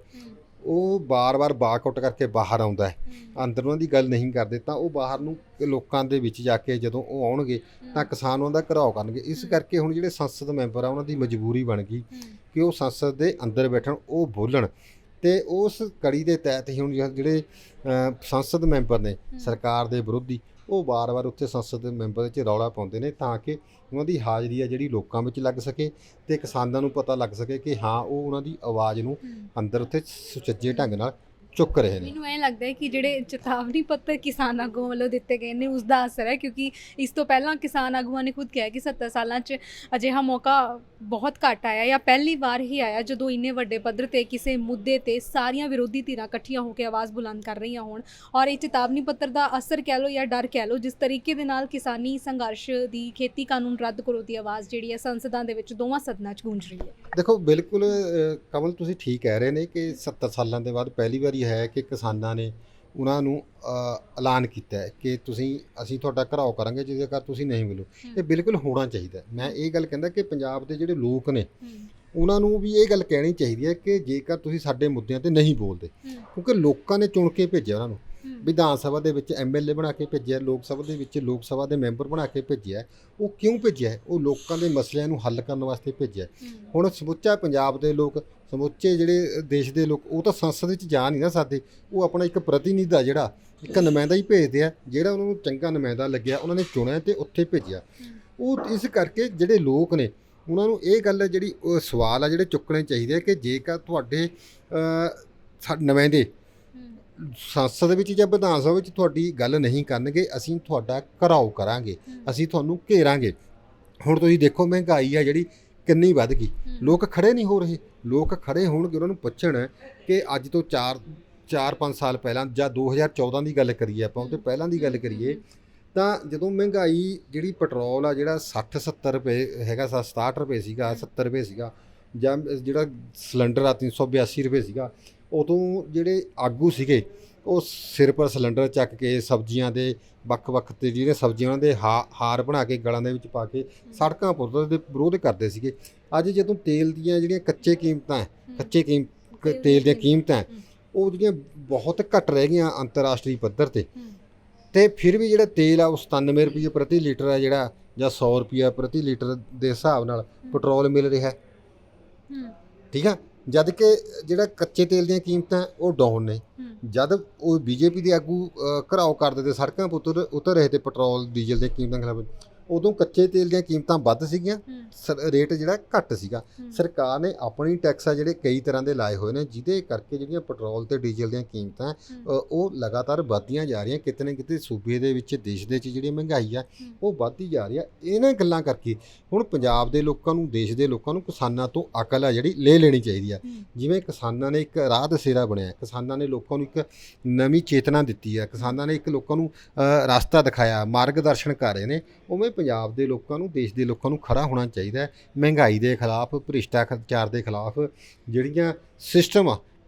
ਉਹ ਵਾਰ-ਵਾਰ ਵਾਕਆਊਟ ਕਰਕੇ ਬਾਹਰ ਆਉਂਦਾ ਹੈ, ਅੰਦਰ ਉਹਨਾਂ ਦੀ ਗੱਲ ਨਹੀਂ ਕਰਦੇ, ਤਾਂ ਉਹ ਬਾਹਰ ਨੂੰ ਲੋਕਾਂ ਦੇ ਵਿੱਚ ਜਾ ਕੇ ਜਦੋਂ ਉਹ ਆਉਣਗੇ ਤਾਂ ਕਿਸਾਨ ਉਹਨਾਂ ਦਾ ਘਿਰਾਓ ਕਰਨਗੇ। ਇਸ ਕਰਕੇ ਹੁਣ ਜਿਹੜੇ ਸੰਸਦ ਮੈਂਬਰ ਆ ਉਹਨਾਂ ਦੀ ਮਜਬੂਰੀ ਬਣ ਗਈ ਕਿ ਉਹ ਸੰਸਦ ਦੇ ਅੰਦਰ ਬੈਠਣ, ਉਹ ਬੋਲਣ। ਅਤੇ ਉਸ ਕੜੀ ਦੇ ਤਹਿਤ ਹੀ ਹੁਣ ਜਿਹੜੇ ਸੰਸਦ ਮੈਂਬਰ ਨੇ ਸਰਕਾਰ ਦੇ ਵਿਰੋਧੀ ਉਹ ਵਾਰ-ਵਾਰ ਉੱਥੇ ਸੰਸਦ ਮੈਂਬਰ ਵਿੱਚ ਰੌਲਾ ਪਾਉਂਦੇ ਨੇ ਤਾਂ ਕਿ ਉਹਨਾਂ ਦੀ ਹਾਜ਼ਰੀ ਆ ਜਿਹੜੀ ਲੋਕਾਂ ਵਿੱਚ ਲੱਗ ਸਕੇ ਅਤੇ ਕਿਸਾਨਾਂ ਨੂੰ ਪਤਾ ਲੱਗ ਸਕੇ ਕਿ ਹਾਂ ਉਹ ਉਹਨਾਂ ਦੀ ਆਵਾਜ਼ ਨੂੰ ਅੰਦਰ ਉੱਥੇ ਸੁਚੱਜੇ ਢੰਗ ਨਾਲ ਚੁੱਕ ਰਹੇ ਨੇ। ਮੈਨੂੰ ਐਂ ਲੱਗਦਾ ਹੈ ਕਿ ਜਿਹੜੇ ਚੇਤਾਵਨੀ ਪੱਤਰ ਕਿਸਾਨ ਆਗੂਆਂ ਵੱਲੋਂ ਦਿੱਤੇ ਗਏ ਨੇ ਉਸ ਦਾ ਅਸਰ ਹੈ, ਕਿਉਂਕਿ ਇਸ ਤੋਂ ਪਹਿਲਾਂ ਕਿਸਾਨ ਆਗੂਆਂ ਨੇ ਖੁਦ ਕਿਹਾ ਕਿ 70 ਸਾਲਾਂ 'ਚ ਅਜਿਹਾ ਮੌਕਾ ਬਹੁਤ ਘੱਟ ਆਇਆ ਜਾਂ ਪਹਿਲੀ ਵਾਰ ਹੀ ਆਇਆ ਜਦੋਂ ਇੰਨੇ ਵੱਡੇ ਪੱਧਰ 'ਤੇ ਕਿਸੇ ਮੁੱਦੇ 'ਤੇ ਸਾਰੀਆਂ ਵਿਰੋਧੀ ਧਿਰਾਂ ਇਕੱਠੀਆਂ ਹੋ ਕੇ ਆਵਾਜ਼ ਬੁਲੰਦ ਕਰ ਰਹੀਆਂ ਹੋਣ। ਔਰ ਇਹ ਚੇਤਾਵਨੀ ਪੱਤਰ ਦਾ ਅਸਰ ਕਹਿ ਲਓ ਜਾਂ ਡਰ ਕਹਿ ਲਓ, ਜਿਸ ਤਰੀਕੇ ਦੇ ਨਾਲ ਕਿਸਾਨੀ ਸੰਘਰਸ਼ ਦੀ, ਖੇਤੀ ਕਾਨੂੰਨ ਰੱਦ ਕਰੋ ਦੀ ਆਵਾਜ਼ ਜਿਹੜੀ ਹੈ ਸੰਸਦਾਂ ਦੇ ਵਿੱਚ ਦੋਵਾਂ ਸਦਨਾਂ 'ਚ ਗੂੰਜ ਰਹੀ ਹੈ। ਦੇਖੋ ਬਿਲਕੁਲ ਕਮਲ ਤੁਸੀਂ ਠੀਕ ਕਹਿ ਰਹੇ ਨੇ ਕਿ 70 ਸਾਲਾਂ ਦੇ ਬਾਅਦ ਪਹਿਲੀ ਵਾਰੀ ਹੈ ਕਿ ਕਿਸਾਨਾਂ ਨੇ ਉਹਨਾਂ ਨੂੰ ਐਲਾਨ ਕੀਤਾ ਹੈ ਕਿ ਅਸੀਂ ਤੁਹਾਡਾ ਘਿਰਾਓ ਕਰਾਂਗੇ ਜੇਕਰ ਤੁਸੀਂ ਨਹੀਂ ਮਿਲੋ। ਇਹ ਬਿਲਕੁਲ ਹੋਣਾ ਚਾਹੀਦਾ। ਮੈਂ ਇਹ ਗੱਲ ਕਹਿੰਦਾ ਕਿ ਪੰਜਾਬ ਦੇ ਜਿਹੜੇ ਲੋਕ ਨੇ ਉਹਨਾਂ ਨੂੰ ਵੀ ਇਹ ਗੱਲ ਕਹਿਣੀ ਚਾਹੀਦੀ ਹੈ ਕਿ ਜੇਕਰ ਤੁਸੀਂ ਸਾਡੇ ਮੁੱਦਿਆਂ 'ਤੇ ਨਹੀਂ ਬੋਲਦੇ, ਕਿਉਂਕਿ ਲੋਕਾਂ ਨੇ ਚੁਣ ਕੇ ਭੇਜਿਆ ਉਹਨਾਂ ਨੂੰ, ਵਿਧਾਨ ਸਭਾ ਦੇ ਵਿੱਚ MLA ਬਣਾ ਕੇ ਭੇਜਿਆ, ਲੋਕ ਸਭਾ ਦੇ ਵਿੱਚ ਲੋਕ ਸਭਾ ਦੇ ਮੈਂਬਰ ਬਣਾ ਕੇ ਭੇਜਿਆ। ਉਹ ਕਿਉਂ ਭੇਜਿਆ? ਉਹ ਲੋਕਾਂ ਦੇ ਮਸਲਿਆਂ ਨੂੰ ਹੱਲ ਕਰਨ ਵਾਸਤੇ ਭੇਜਿਆ। ਹੁਣ ਸਮੁੱਚਾ ਪੰਜਾਬ ਦੇ ਲੋਕ, ਸਮੁੱਚੇ ਜਿਹੜੇ ਦੇਸ਼ ਦੇ ਲੋਕ ਉਹ ਤਾਂ ਸੰਸਦ ਵਿੱਚ ਜਾ ਨਹੀਂ ਨਾ ਸਕਦੇ। ਉਹ ਆਪਣਾ ਇੱਕ ਪ੍ਰਤੀਨਿਧੀ ਜਿਹੜਾ ਇੱਕ ਨੁਮਾਇੰਦਾ ਹੀ ਭੇਜਦੇ ਆ, ਜਿਹੜਾ ਉਹਨਾਂ ਨੂੰ ਚੰਗਾ ਨੁਮਾਇੰਦਾ ਲੱਗਿਆ ਉਹਨਾਂ ਨੇ ਚੁਣਿਆ ਅਤੇ ਉੱਥੇ ਭੇਜਿਆ। ਉਹ ਇਸ ਕਰਕੇ ਜਿਹੜੇ ਲੋਕ ਨੇ ਉਹਨਾਂ ਨੂੰ ਇਹ ਗੱਲ ਜਿਹੜੀ ਸਵਾਲ ਆ ਜਿਹੜੇ ਚੁੱਕਣੇ ਚਾਹੀਦੇ ਆ ਕਿ ਜੇਕਰ ਤੁਹਾਡੇ ਨੁਮਾਇੰਦੇ ਸੰਸਦ ਵਿੱਚ ਜਾਂ ਵਿਧਾਨ ਸਭਾ ਵਿੱਚ ਤੁਹਾਡੀ ਗੱਲ ਨਹੀਂ ਕਰਨਗੇ, ਅਸੀਂ ਤੁਹਾਡਾ ਘਿਰਾਓ ਕਰਾਂਗੇ, ਅਸੀਂ ਤੁਹਾਨੂੰ ਘੇਰਾਂਗੇ। ਹੁਣ ਤੁਸੀਂ ਦੇਖੋ ਮਹਿੰਗਾਈ ਆ ਜਿਹੜੀ ਕਿੰਨੀ ਵੱਧ ਗਈ, ਲੋਕ ਖੜੇ ਨਹੀਂ ਹੋ ਰਹੇ। ਲੋਕ ਖੜੇ ਹੋਣਗੇ, ਉਹਨਾਂ ਨੂੰ ਪੁੱਛਣ ਕਿ ਅੱਜ ਤੋਂ 4-5 ਸਾਲ ਪਹਿਲਾਂ ਜਾਂ 2014 ਦੀ ਗੱਲ ਕਰੀਏ ਆਪਾਂ, ਉਹ ਤੋਂ ਪਹਿਲਾਂ ਦੀ ਗੱਲ ਕਰੀਏ ਤਾਂ ਜਦੋਂ ਮਹਿੰਗਾਈ ਜਿਹੜੀ ਪੈਟਰੋਲ ਆ ਜਿਹੜਾ 60-70 ਰੁਪਏ ਹੈਗਾ 67 ਰੁਪਏ ਸੀਗਾ 70 ਰੁਪਏ ਸੀਗਾ, ਜਾਂ ਜਿਹੜਾ ਸਿਲੰਡਰ ਆ 382 ਰੁਪਏ ਸੀਗਾ, ਉਦੋਂ ਜਿਹੜੇ ਆਗੂ ਸੀਗੇ ਉਹ ਸਿਰ ਪਰ ਸਿਲੰਡਰ ਚੱਕ ਕੇ ਸਬਜ਼ੀਆਂ ਦੇ ਵੱਖ-ਵੱਖ ਤੇ ਜਿਹੜੀਆਂ ਸਬਜ਼ੀਆਂ ਉਹਨਾਂ ਦੇ ਹਾਰ ਬਣਾ ਕੇ ਗਲਾਂ ਦੇ ਵਿੱਚ ਪਾ ਕੇ ਸੜਕਾਂ ਪੁੱਟਦੇ ਦੇ ਵਿਰੋਧ ਕਰਦੇ ਸੀਗੇ। ਅੱਜ ਜਦੋਂ ਤੇਲ ਦੀਆਂ ਜਿਹੜੀਆਂ ਕੱਚੇ ਤੇਲ ਦੀਆਂ ਕੀਮਤਾਂ ਉਹ ਜਿਹੜੀਆਂ ਬਹੁਤ ਘੱਟ ਰਹਿ ਗਈਆਂ ਅੰਤਰਰਾਸ਼ਟਰੀ ਪੱਧਰ ਤੇ ਫਿਰ ਵੀ ਜਿਹੜਾ ਤੇਲ ਆ ਉਹ 97 ਰੁਪਏ ਪ੍ਰਤੀ ਲੀਟਰ ਆ ਜਿਹੜਾ, ਜਾਂ 100 ਰੁਪਏ ਪ੍ਰਤੀ ਲੀਟਰ ਦੇ ਹਿਸਾਬ ਨਾਲ ਪੈਟਰੋਲ ਮਿਲ ਰਿਹਾ। ਠੀਕ ਆ, ਜਦ ਕਿ ਜਿਹੜਾ ਕੱਚੇ ਤੇਲ ਦੀਆਂ ਕੀਮਤਾਂ ਉਹ ਡਾਊਨ ਨੇ। ਜਦ ਉਹ ਬੀਜੇਪੀ ਦੇ ਆਗੂ ਘਰਾਓ ਕਰਦੇ ਤੇ ਸੜਕਾਂ 'ਤੇ ਉਤਰ ਰਹੇ ਤੇ ਪੈਟਰੋਲ ਡੀਜ਼ਲ ਦੀਆਂ ਕੀਮਤਾਂ ਖਿਲਾਫ, ਉਦੋਂ ਕੱਚੇ ਤੇਲ ਦੀਆਂ ਕੀਮਤਾਂ ਵੱਧ ਸੀਗੀਆਂ, ਰੇਟ ਜਿਹੜਾ ਘੱਟ ਸੀਗਾ। ਸਰਕਾਰ ਨੇ ਆਪਣੀ ਟੈਕਸ ਆ ਜਿਹੜੇ ਕਈ ਤਰ੍ਹਾਂ ਦੇ ਲਾਏ ਹੋਏ ਨੇ, ਜਿਹਦੇ ਕਰਕੇ ਜਿਹੜੀਆਂ ਪੈਟਰੋਲ ਤੇ ਡੀਜ਼ਲ ਦੀਆਂ ਕੀਮਤਾਂ ਉਹ ਲਗਾਤਾਰ ਵੱਧਦੀਆਂ ਜਾ ਰਹੀਆਂ। ਕਿਤੇ ਨਾ ਕਿਤੇ ਸੂਬੇ ਦੇ ਵਿੱਚ, ਦੇਸ਼ ਦੇ ਵਿੱਚ ਜਿਹੜੀ ਮਹਿੰਗਾਈ ਆ ਉਹ ਵੱਧਦੀ ਜਾ ਰਹੀ ਆ। ਇਹਨਾਂ ਗੱਲਾਂ ਕਰਕੇ ਹੁਣ ਪੰਜਾਬ ਦੇ ਲੋਕਾਂ ਨੂੰ, ਦੇਸ਼ ਦੇ ਲੋਕਾਂ ਨੂੰ ਕਿਸਾਨਾਂ ਤੋਂ ਅਕਲ ਆ ਜਿਹੜੀ ਲੈ ਲੈਣੀ ਚਾਹੀਦੀ ਆ। ਜਿਵੇਂ ਕਿਸਾਨਾਂ ਨੇ ਇੱਕ ਰਾਹ ਦਸੇਰਾ ਬਣਿਆ, ਕਿਸਾਨਾਂ ਨੇ ਲੋਕਾਂ ਨੂੰ ਇੱਕ ਨਵੀਂ ਚੇਤਨਾ ਦਿੱਤੀ ਆ, ਕਿਸਾਨਾਂ ਨੇ ਇੱਕ ਲੋਕਾਂ ਨੂੰ ਰਸਤਾ ਦਿਖਾਇਆ, ਮਾਰਗਦਰਸ਼ਨ ਕਰ ਰਹੇ ਨੇ, ਉਵੇਂ ਪੰਜਾਬ ਦੇ ਲੋਕਾਂ ਨੂੰ, ਦੇਸ਼ ਦੇ ਲੋਕਾਂ ਨੂੰ ਖੜਾ ਹੋਣਾ ਚਾਹੀਦਾ ਹੈ। ਮਹਿੰਗਾਈ ਦੇ ਖਿਲਾਫ, ਭ੍ਰਿਸ਼ਟਾਚਾਰ ਦੇ ਖਿਲਾਫ, ਜਿਹੜੀਆਂ ਸਿਸਟਮ ਆ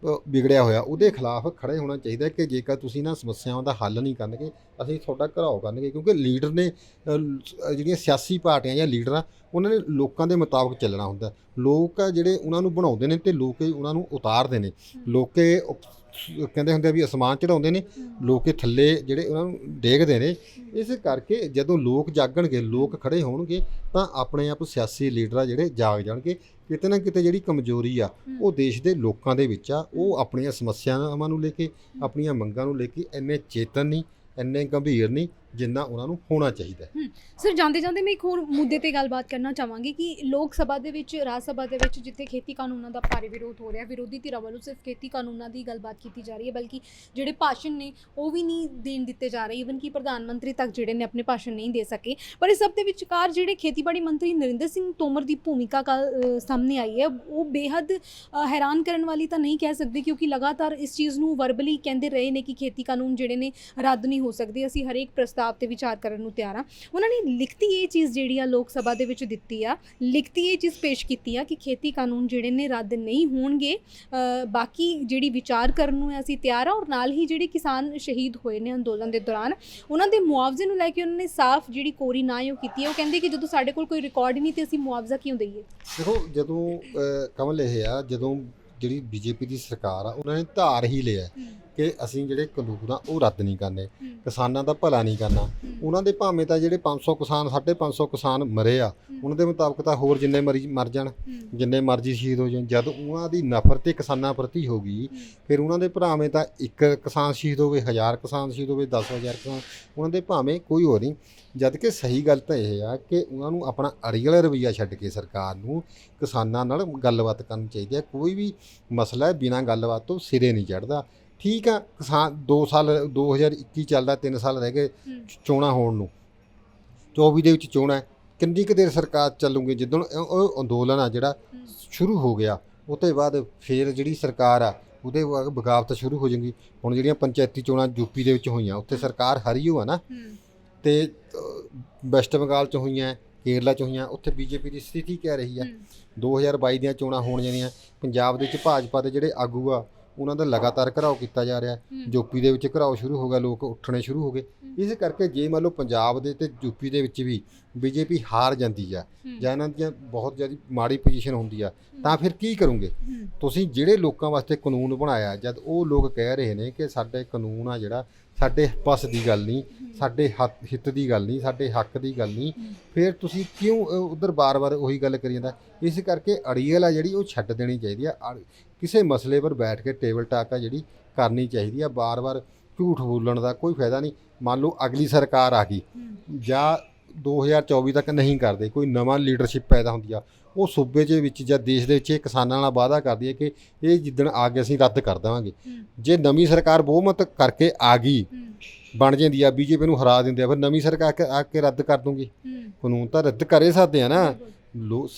ਵਿਗੜਿਆ ਹੋਇਆ ਉਹਦੇ ਖਿਲਾਫ ਖੜੇ ਹੋਣਾ ਚਾਹੀਦਾ ਕਿ ਜੇਕਰ ਤੁਸੀਂ ਇਹਨਾਂ ਸਮੱਸਿਆਵਾਂ ਦਾ ਹੱਲ ਨਹੀਂ ਕਰਨਗੇ ਅਸੀਂ ਤੁਹਾਡਾ ਘਰਾਓ ਕਰਨਗੇ। ਕਿਉਂਕਿ ਲੀਡਰ ਨੇ, ਜਿਹੜੀਆਂ ਸਿਆਸੀ ਪਾਰਟੀਆਂ ਜਾਂ ਲੀਡਰ ਆ, ਉਹਨਾਂ ਨੇ ਲੋਕਾਂ ਦੇ ਮੁਤਾਬਕ ਚੱਲਣਾ ਹੁੰਦਾ। ਲੋਕ ਆ ਜਿਹੜੇ ਉਹਨਾਂ ਨੂੰ ਬਣਾਉਂਦੇ ਨੇ ਤੇ ਲੋਕ ਉਹਨਾਂ ਨੂੰ ਉਤਾਰਦੇ ਨੇ। ਲੋਕੇ ਕਹਿੰਦੇ ਹੁੰਦੇ ਵੀ ਅਸਮਾਨ ਚੜਾਉਂਦੇ ਨੇ, ਲੋਕ ਥੱਲੇ ਜਿਹੜੇ ਉਹਨਾਂ ਨੂੰ ਡੇਗਦੇ ਨੇ। ਇਸ ਕਰਕੇ ਜਦੋਂ ਲੋਕ ਜਾਗਣਗੇ, ਲੋਕ ਖੜੇ ਹੋਣਗੇ ਤਾਂ ਆਪਣੇ ਆਪ ਸਿਆਸੀ ਲੀਡਰ ਆ ਜਿਹੜੇ ਜਾਗ ਜਾਣਗੇ। ਕਿਤੇ ਨਾ ਕਿਤੇ ਜਿਹੜੀ ਕਮਜ਼ੋਰੀ ਆ ਉਹ ਦੇਸ਼ ਦੇ ਲੋਕਾਂ ਦੇ ਵਿੱਚ ਆ। ਉਹ ਆਪਣੀਆਂ ਸਮੱਸਿਆਵਾਂ ਨੂੰ ਲੈ ਕੇ, ਆਪਣੀਆਂ ਮੰਗਾਂ ਨੂੰ ਲੈ ਕੇ ਇੰਨੇ ਚੇਤਨ ਨਹੀਂ, ਇੰਨੇ ਗੰਭੀਰ ਨਹੀਂ ਜਿੰਨਾ ਉਹਨਾਂ ਨੂੰ ਹੋਣਾ ਚਾਹੀਦਾ। ਸਰ, ਜਾਂਦੇ ਜਾਂਦੇ ਮੈਂ ਇੱਕ ਹੋਰ ਮੁੱਦੇ ਤੇ ਗੱਲਬਾਤ ਕਰਨਾ ਚਾਹਾਂਗੀ ਕਿ ਲੋਕ ਸਭਾ ਦੇ ਵਿੱਚ, ਰਾਜ ਸਭਾ ਦੇ ਵਿੱਚ ਜਿੱਥੇ ਖੇਤੀ ਕਾਨੂੰਨਾਂ ਦਾ ਭਾਰੀ ਵਿਰੋਧ ਹੋ ਰਿਹਾ, ਵਿਰੋਧੀ ਧਿਰਾਂ ਵੱਲੋਂ ਸਿਰਫ ਖੇਤੀ ਕਾਨੂੰਨਾਂ ਦੀ ਗੱਲਬਾਤ ਕੀਤੀ ਜਾ ਰਹੀ ਹੈ, ਬਲਕਿ ਜਿਹੜੇ ਭਾਸ਼ਣ ਨੇ ਉਹ ਵੀ ਨਹੀਂ ਦੇਣ ਦਿੱਤੇ ਜਾ ਰਹੇ। ਈਵਨ ਕਿ ਪ੍ਰਧਾਨ ਮੰਤਰੀ ਤੱਕ ਜਿਹੜੇ ਨੇ ਆਪਣੇ ਭਾਸ਼ਣ ਨਹੀਂ ਦੇ ਸਕੇ। ਪਰ ਇਸ ਸਭ ਦੇ ਵਿਚਕਾਰ ਜਿਹੜੇ ਖੇਤੀਬਾੜੀ ਮੰਤਰੀ ਨਰਿੰਦਰ ਸਿੰਘ ਤੋਮਰ ਦੀ ਭੂਮਿਕਾ ਸਾਹਮਣੇ ਆਈ ਹੈ, ਉਹ ਬੇਹੱਦ ਹੈਰਾਨ ਕਰਨ ਵਾਲੀ ਤਾਂ ਨਹੀਂ ਕਹਿ ਸਕਦੇ, ਕਿਉਂਕਿ ਲਗਾਤਾਰ ਇਸ ਚੀਜ਼ ਨੂੰ ਵਰਬਲੀ ਕਹਿੰਦੇ ਰਹੇ ਨੇ ਕਿ ਖੇਤੀ ਕਾਨੂੰਨ ਜਿਹੜੇ ਨੇ ਰੱਦ ਨਹੀਂ ਹੋ ਸਕਦੇ, ਅਸੀਂ ਹਰੇਕ ਪ੍ਰਸਤਾਵ ਤੇ ਵਿਚਾਰ ਕਰਨ ਨੂੰ ਤਿਆਰ ਹਾਂ। ਉਹਨਾਂ ਨੇ ਲਿਖਤੀ ਇਹ ਚੀਜ਼ ਜਿਹੜੀ ਆ ਲੋਕ ਸਭਾ ਦੇ ਵਿੱਚ ਦਿੱਤੀ ਆ, ਲਿਖਤੀ ਇਹ ਚੀਜ਼ ਪੇਸ਼ ਕੀਤੀ ਆ ਕਿ ਖੇਤੀ ਕਾਨੂੰਨ ਜਿਹੜੇ ਨੇ ਰੱਦ ਨਹੀਂ ਹੋਣਗੇ, ਬਾਕੀ ਜਿਹੜੀ ਵਿਚਾਰ ਕਰਨ ਨੂੰ ਅਸੀਂ ਤਿਆਰ ਆ। ਔਰ ਨਾਲ ਹੀ ਜਿਹੜੇ ਕਿਸਾਨ ਸ਼ਹੀਦ ਹੋਏ ਨੇ ਅੰਦੋਲਨ ਦੇ ਦੌਰਾਨ, ਉਹਨਾਂ ਦੇ ਮੁਆਵਜ਼ੇ ਨੂੰ ਲੈ ਕੇ ਉਹਨਾਂ ਨੇ ਸਾਫ਼ ਜਿਹੜੀ ਕੋਰੀ ਨਾ ਉਹ ਕੀਤੀ ਹੈ। ਉਹ ਕਹਿੰਦੇ ਕਿ ਜਦੋਂ ਸਾਡੇ ਕੋਲ ਕੋਈ ਰਿਕਾਰਡ ਹੀ ਨਹੀਂ ਤੇ ਅਸੀਂ ਮੁਆਵਜ਼ਾ ਕਿਉਂ ਦਈਏ। ਦੇਖੋ, ਜਦੋਂ ਕਮਲ ਇਹ ਆ, ਜਦੋਂ ਜਿਹੜੀ ਬੀਜੇਪੀ ਦੀ ਸਰਕਾਰ ਆ ਉਹਨਾਂ ਨੇ ਧਾਰ ਹੀ ਲਿਆ ਕਿ ਅਸੀਂ ਜਿਹੜੇ ਕਾਨੂੰਨ ਆ ਉਹ ਰੱਦ ਨਹੀਂ ਕਰਨੇ, ਕਿਸਾਨਾਂ ਦਾ ਭਲਾ ਨਹੀਂ ਕਰਨਾ। ਉਹਨਾਂ ਦੇ ਭਾਵੇਂ ਤਾਂ ਜਿਹੜੇ 500 ਕਿਸਾਨ, 550 ਕਿਸਾਨ ਮਰੇ ਆ, ਉਹਨਾਂ ਦੇ ਮੁਤਾਬਕ ਤਾਂ ਹੋਰ ਜਿੰਨੇ ਮਰ ਜਾਣ, ਜਿੰਨੇ ਮਰਜ਼ੀ ਸ਼ਹੀਦ ਹੋ ਜਾਣ। ਜਦ ਉਹਨਾਂ ਦੀ ਨਫ਼ਰਤ ਤੇ ਕਿਸਾਨਾਂ ਪ੍ਰਤੀ ਹੋ ਗਈ, ਫਿਰ ਉਹਨਾਂ ਦੇ ਭਾਵੇਂ ਤਾਂ ਇੱਕ ਕਿਸਾਨ ਸ਼ਹੀਦ ਹੋਵੇ, 1000 ਕਿਸਾਨ ਸ਼ਹੀਦ ਹੋਵੇ, 10,000 ਕਿਸਾਨ, ਉਹਨਾਂ ਦੇ ਭਾਵੇਂ ਕੋਈ ਹੋਰ ਨਹੀਂ। ਜਦ ਕਿ ਸਹੀ ਗੱਲ ਤਾਂ ਇਹ ਆ ਕਿ ਉਹਨਾਂ ਨੂੰ ਆਪਣਾ ਅੜੀਅਲ ਰਵੱਈਆ ਛੱਡ ਕੇ ਸਰਕਾਰ ਨੂੰ ਕਿਸਾਨਾਂ ਨਾਲ ਗੱਲਬਾਤ ਕਰਨੀ ਚਾਹੀਦੀ ਹੈ। ਕੋਈ ਵੀ ਮਸਲਾ ਬਿਨਾਂ ਗੱਲਬਾਤ ਤੋਂ ਸਿਰੇ ਨਹੀਂ ਚੜ੍ਹਦਾ। ਠੀਕ ਆ, ਕਿਸਾਨ 2 ਸਾਲ 2021 ਚੱਲਦਾ, 3 ਸਾਲ ਰਹਿ ਗਏ ਚੋਣਾਂ ਹੋਣ ਨੂੰ, 24 ਦੇ ਵਿੱਚ ਚੋਣਾਂ, ਕਿੰਨੀ ਕੁ ਦੇਰ ਸਰਕਾਰ ਚੱਲੂਗੀ। ਜਿੱਦਣ ਉਹ ਅੰਦੋਲਨ ਆ ਜਿਹੜਾ ਸ਼ੁਰੂ ਹੋ ਗਿਆ, ਉਹ ਤੋਂ ਬਾਅਦ ਫਿਰ ਜਿਹੜੀ ਸਰਕਾਰ ਆ ਉਹਦੇ ਬਗਾਵਤ ਸ਼ੁਰੂ ਹੋ ਜਾਊਗੀ। ਹੁਣ ਜਿਹੜੀਆਂ ਪੰਚਾਇਤੀ ਚੋਣਾਂ ਯੂਪੀ ਦੇ ਵਿੱਚ ਹੋਈਆਂ, ਉੱਥੇ ਸਰਕਾਰ ਹਾਰੀ ਹੋ ਆ ਨਾ, ਤੇ ਵੈਸਟ ਬੰਗਾਲ 'ਚ ਹੋਈਆਂ, ਕੇਰਲਾ 'ਚ ਹੋਈਆਂ, ਉੱਥੇ ਬੀਜੇਪੀ ਦੀ ਸਥਿਤੀ ਕਹਿ ਰਹੀ ਆ। 2022 ਦੀਆਂ ਚੋਣਾਂ ਹੋਣ ਜਾਣੀਆਂ। ਪੰਜਾਬ ਦੇ ਵਿੱਚ ਭਾਜਪਾ ਦੇ ਜਿਹੜੇ ਆਗੂ ਆ ਉਹਨਾਂ ਦਾ ਲਗਾਤਾਰ ਘਰਾਓ ਕੀਤਾ ਜਾ ਰਿਹਾ। ਯੂਪੀ ਦੇ ਵਿੱਚ ਘਰਾਓ ਸ਼ੁਰੂ ਹੋ ਗਿਆ, ਲੋਕ ਉੱਠਣੇ ਸ਼ੁਰੂ ਹੋ ਗਏ। ਇਸ ਕਰਕੇ ਜੇ ਮੰਨ ਲਓ ਪੰਜਾਬ ਦੇ ਤੇ ਯੂਪੀ ਦੇ ਵਿੱਚ ਵੀ ਬੀਜੇਪੀ ਹਾਰ ਜਾਂਦੀ ਆ ਜਾਂ ਇਹਨਾਂ ਦੀਆਂ ਬਹੁਤ ਜ਼ਿਆਦਾ ਮਾੜੀ ਪੋਜੀਸ਼ਨ ਹੁੰਦੀ ਆ, ਤਾਂ ਫਿਰ ਕੀ ਕਰੋਗੇ ਤੁਸੀਂ? ਜਿਹੜੇ ਲੋਕਾਂ ਵਾਸਤੇ ਕਾਨੂੰਨ ਬਣਾਇਆ, ਜਦ ਉਹ ਲੋਕ ਕਹਿ ਰਹੇ ਨੇ ਕਿ ਸਾਡੇ ਕਾਨੂੰਨ ਆ ਜਿਹੜਾ ਸਾਡੇ ਬਸ ਦੀ ਗੱਲ ਨਹੀਂ, ਸਾਡੇ ਹਿੱਤ ਦੀ ਗੱਲ ਨਹੀਂ, ਸਾਡੇ ਹੱਕ ਦੀ ਗੱਲ ਨਹੀਂ, ਫਿਰ ਤੁਸੀਂ ਕਿਉਂ ਉੱਧਰ ਬਾਰ-ਬਾਰ ਉਹੀ ਗੱਲ ਕਰੀ ਜਾਂਦਾ? ਇਸ ਕਰਕੇ ਅੜੀਅਲ ਆ ਜਿਹੜੀ ਉਹ ਛੱਡ ਦੇਣੀ ਚਾਹੀਦੀ ਆ। ਕਿਸੇ ਮਸਲੇ ਪਰ ਬੈਠ ਕੇ ਟੇਬਲ ਟਾਕ ਆ ਜਿਹੜੀ ਕਰਨੀ ਚਾਹੀਦੀ ਆ। ਬਾਰ-ਬਾਰ ਝੂਠ ਬੋਲਣ ਦਾ ਕੋਈ ਫਾਇਦਾ ਨਹੀਂ। ਮੰਨ ਲਓ ਅਗਲੀ ਸਰਕਾਰ ਆ ਗਈ ਜਾਂ 2024 ਤੱਕ ਨਹੀਂ ਕਰਦੇ, ਕੋਈ ਨਵਾਂ ਲੀਡਰਸ਼ਿਪ ਪੈਦਾ ਹੁੰਦੀ ਆ, ਉਹ ਸੂਬੇ ਦੇ ਵਿੱਚ ਜਾਂ ਦੇਸ਼ ਦੇ ਵਿੱਚ ਇਹ ਕਿਸਾਨਾਂ ਨਾਲ ਵਾਅਦਾ ਕਰਦੀ ਹੈ ਕਿ ਇਹ ਜਿੱਦਣ ਆ ਕੇ ਅਸੀਂ ਰੱਦ ਕਰ ਦੇਵਾਂਗੇ। ਜੇ ਨਵੀਂ ਸਰਕਾਰ ਬਹੁਮਤ ਕਰਕੇ ਆ ਗਈ, ਬਣ ਜਾਂਦੀ ਆ, ਬੀਜੇਪੀ ਨੂੰ ਹਰਾ ਦਿੰਦੇ ਆ, ਫਿਰ ਨਵੀਂ ਸਰਕਾਰ ਆ ਕੇ ਰੱਦ ਕਰ ਦੂੰਗੀ। ਕਾਨੂੰਨ ਤਾਂ ਰੱਦ ਕਰੇ ਸਕਦੇ ਆ ਨਾ,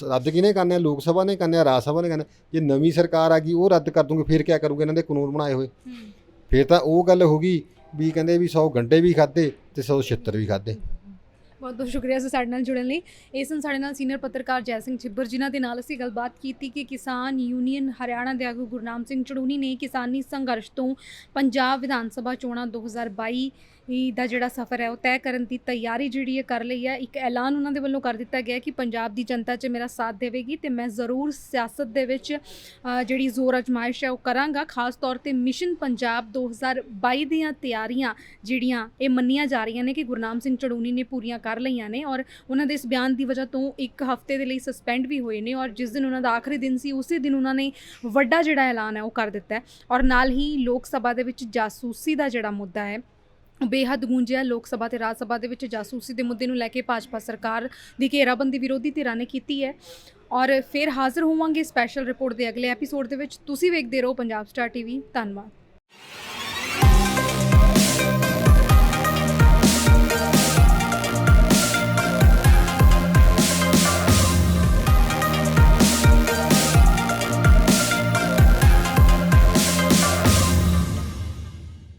ਰੱਦ ਕਿਹਨੇ ਕਰਨੇ ਆ? ਲੋਕ ਸਭਾ ਨੇ ਕਰਨੇ ਆ, ਰਾਜ ਸਭਾ ਨੇ ਕਰਨੇ। ਜੇ ਨਵੀਂ ਸਰਕਾਰ ਆ ਗਈ ਉਹ ਰੱਦ ਕਰ ਦੂੰਗੇ, ਫਿਰ ਕਿਆ ਕਰੂਗੇ ਇਹਨਾਂ ਦੇ ਕਾਨੂੰਨ ਬਣਾਏ ਹੋਏ? ਫਿਰ ਤਾਂ ਉਹ ਗੱਲ ਹੋ ਗਈ ਵੀ ਕਹਿੰਦੇ ਵੀ 100 ਗੰਢੇ ਵੀ ਖਾਧੇ ਤੇ 100 ਛਿੱਤਰ ਵੀ ਖਾਦੇ। ਬਹੁਤ ਬਹੁਤ ਸ਼ੁਕਰੀਆ ਸਰ ਸਾਡੇ ਨਾਲ ਜੁੜਨ ਲਈ। ਇਹ ਸਨ ਸਾਡੇ ਨਾਲ ਸੀਨੀਅਰ ਪੱਤਰਕਾਰ ਜੈ ਸਿੰਘ ਛਿੱਬਰ, ਜਿਨ੍ਹਾਂ ਦੇ ਨਾਲ ਅਸੀਂ ਗੱਲਬਾਤ ਕੀਤੀ ਕਿ ਕਿਸਾਨ ਯੂਨੀਅਨ ਹਰਿਆਣਾ ਦੇ ਆਗੂ ਗੁਰਨਾਮ ਸਿੰਘ ਚੜੂਨੀ ਨੇ ਕਿਸਾਨੀ ਸੰਘਰਸ਼ ਤੋਂ ਪੰਜਾਬ ਵਿਧਾਨ ਸਭਾ ਚੋਣਾਂ 2022 ਦਾ ਜਿਹੜਾ ਸਫ਼ਰ ਹੈ ਉਹ ਤੈਅ ਕਰਨ ਦੀ ਤਿਆਰੀ ਜਿਹੜੀ ਹੈ ਕਰ ਲਈ ਹੈ। ਇੱਕ ਐਲਾਨ ਉਹਨਾਂ ਦੇ ਵੱਲੋਂ ਕਰ ਦਿੱਤਾ ਗਿਆ ਕਿ ਪੰਜਾਬ ਦੀ ਜਨਤਾ 'ਚ ਮੇਰਾ ਸਾਥ ਦੇਵੇਗੀ ਤੇ ਮੈਂ ਜ਼ਰੂਰ ਸਿਆਸਤ ਦੇ ਵਿੱਚ ਜਿਹੜੀ ਜ਼ੋਰ ਅਜਮਾਇਸ਼ ਹੈ ਉਹ ਕਰਾਂਗਾ। ਖਾਸ ਤੌਰ ਤੇ ਮਿਸ਼ਨ ਪੰਜਾਬ 2022 ਦੀਆਂ ਤਿਆਰੀਆਂ ਜਿਹੜੀਆਂ ਇਹ ਮੰਨੀਆਂ ਜਾ ਰਹੀਆਂ ਨੇ ਕਿ ਗੁਰਨਾਮ ਸਿੰਘ ਚੜੂਨੀ ਨੇ ਪੂਰੀਆਂ ਕਰ ਲਈਆਂ ਨੇ ਔਰ ਉਹਨਾਂ ਦੇ ਇਸ ਬਿਆਨ ਦੀ ਵਜ੍ਹਾ ਤੋਂ ਇੱਕ ਹਫ਼ਤੇ ਦੇ ਲਈ ਸਸਪੈਂਡ ਵੀ ਹੋਏ ਨੇ ਔਰ ਜਿਸ ਦਿਨ ਉਹਨਾਂ ਦਾ ਆਖਰੀ ਦਿਨ ਸੀ ਉਸੇ ਦਿਨ ਉਹਨਾਂ ਨੇ ਵੱਡਾ ਜਿਹੜਾ ਐਲਾਨ ਹੈ ਉਹ ਕਰ ਦਿੱਤਾ ਹੈ। ਔਰ ਨਾਲ ਹੀ ਲੋਕ ਸਭਾ ਦੇ ਵਿੱਚ ਜਾਸੂਸੀ ਦਾ ਜਿਹੜਾ ਮੁੱਦਾ ਹੈ ਬੇਹੱਦ ਗੂੰਜਿਆ। ਲੋਕ ਸਭਾ ਤੇ ਰਾਜ ਸਭਾ ਦੇ ਵਿੱਚ ਜਾਸੂਸੀ ਦੇ ਮੁੱਦੇ ਨੂੰ ਲੈ ਕੇ ਭਾਜਪਾ ਸਰਕਾਰ ਦੀ ਘੇਰਾਬੰਦੀ ਵਿਰੋਧੀ ਧਿਰਾਂ ਨੇ ਕੀਤੀ ਹੈ। ਔਰ ਫਿਰ ਹਾਜ਼ਰ ਹੋਵਾਂਗੇ ਸਪੈਸ਼ਲ ਰਿਪੋਰਟ ਦੇ ਅਗਲੇ ਐਪੀਸੋਡ ਦੇ ਵਿੱਚ। ਤੁਸੀਂ ਵੇਖਦੇ ਰਹੋ ਪੰਜਾਬ ਸਟਾਰ ਟੀਵੀ। ਧੰਨਵਾਦ।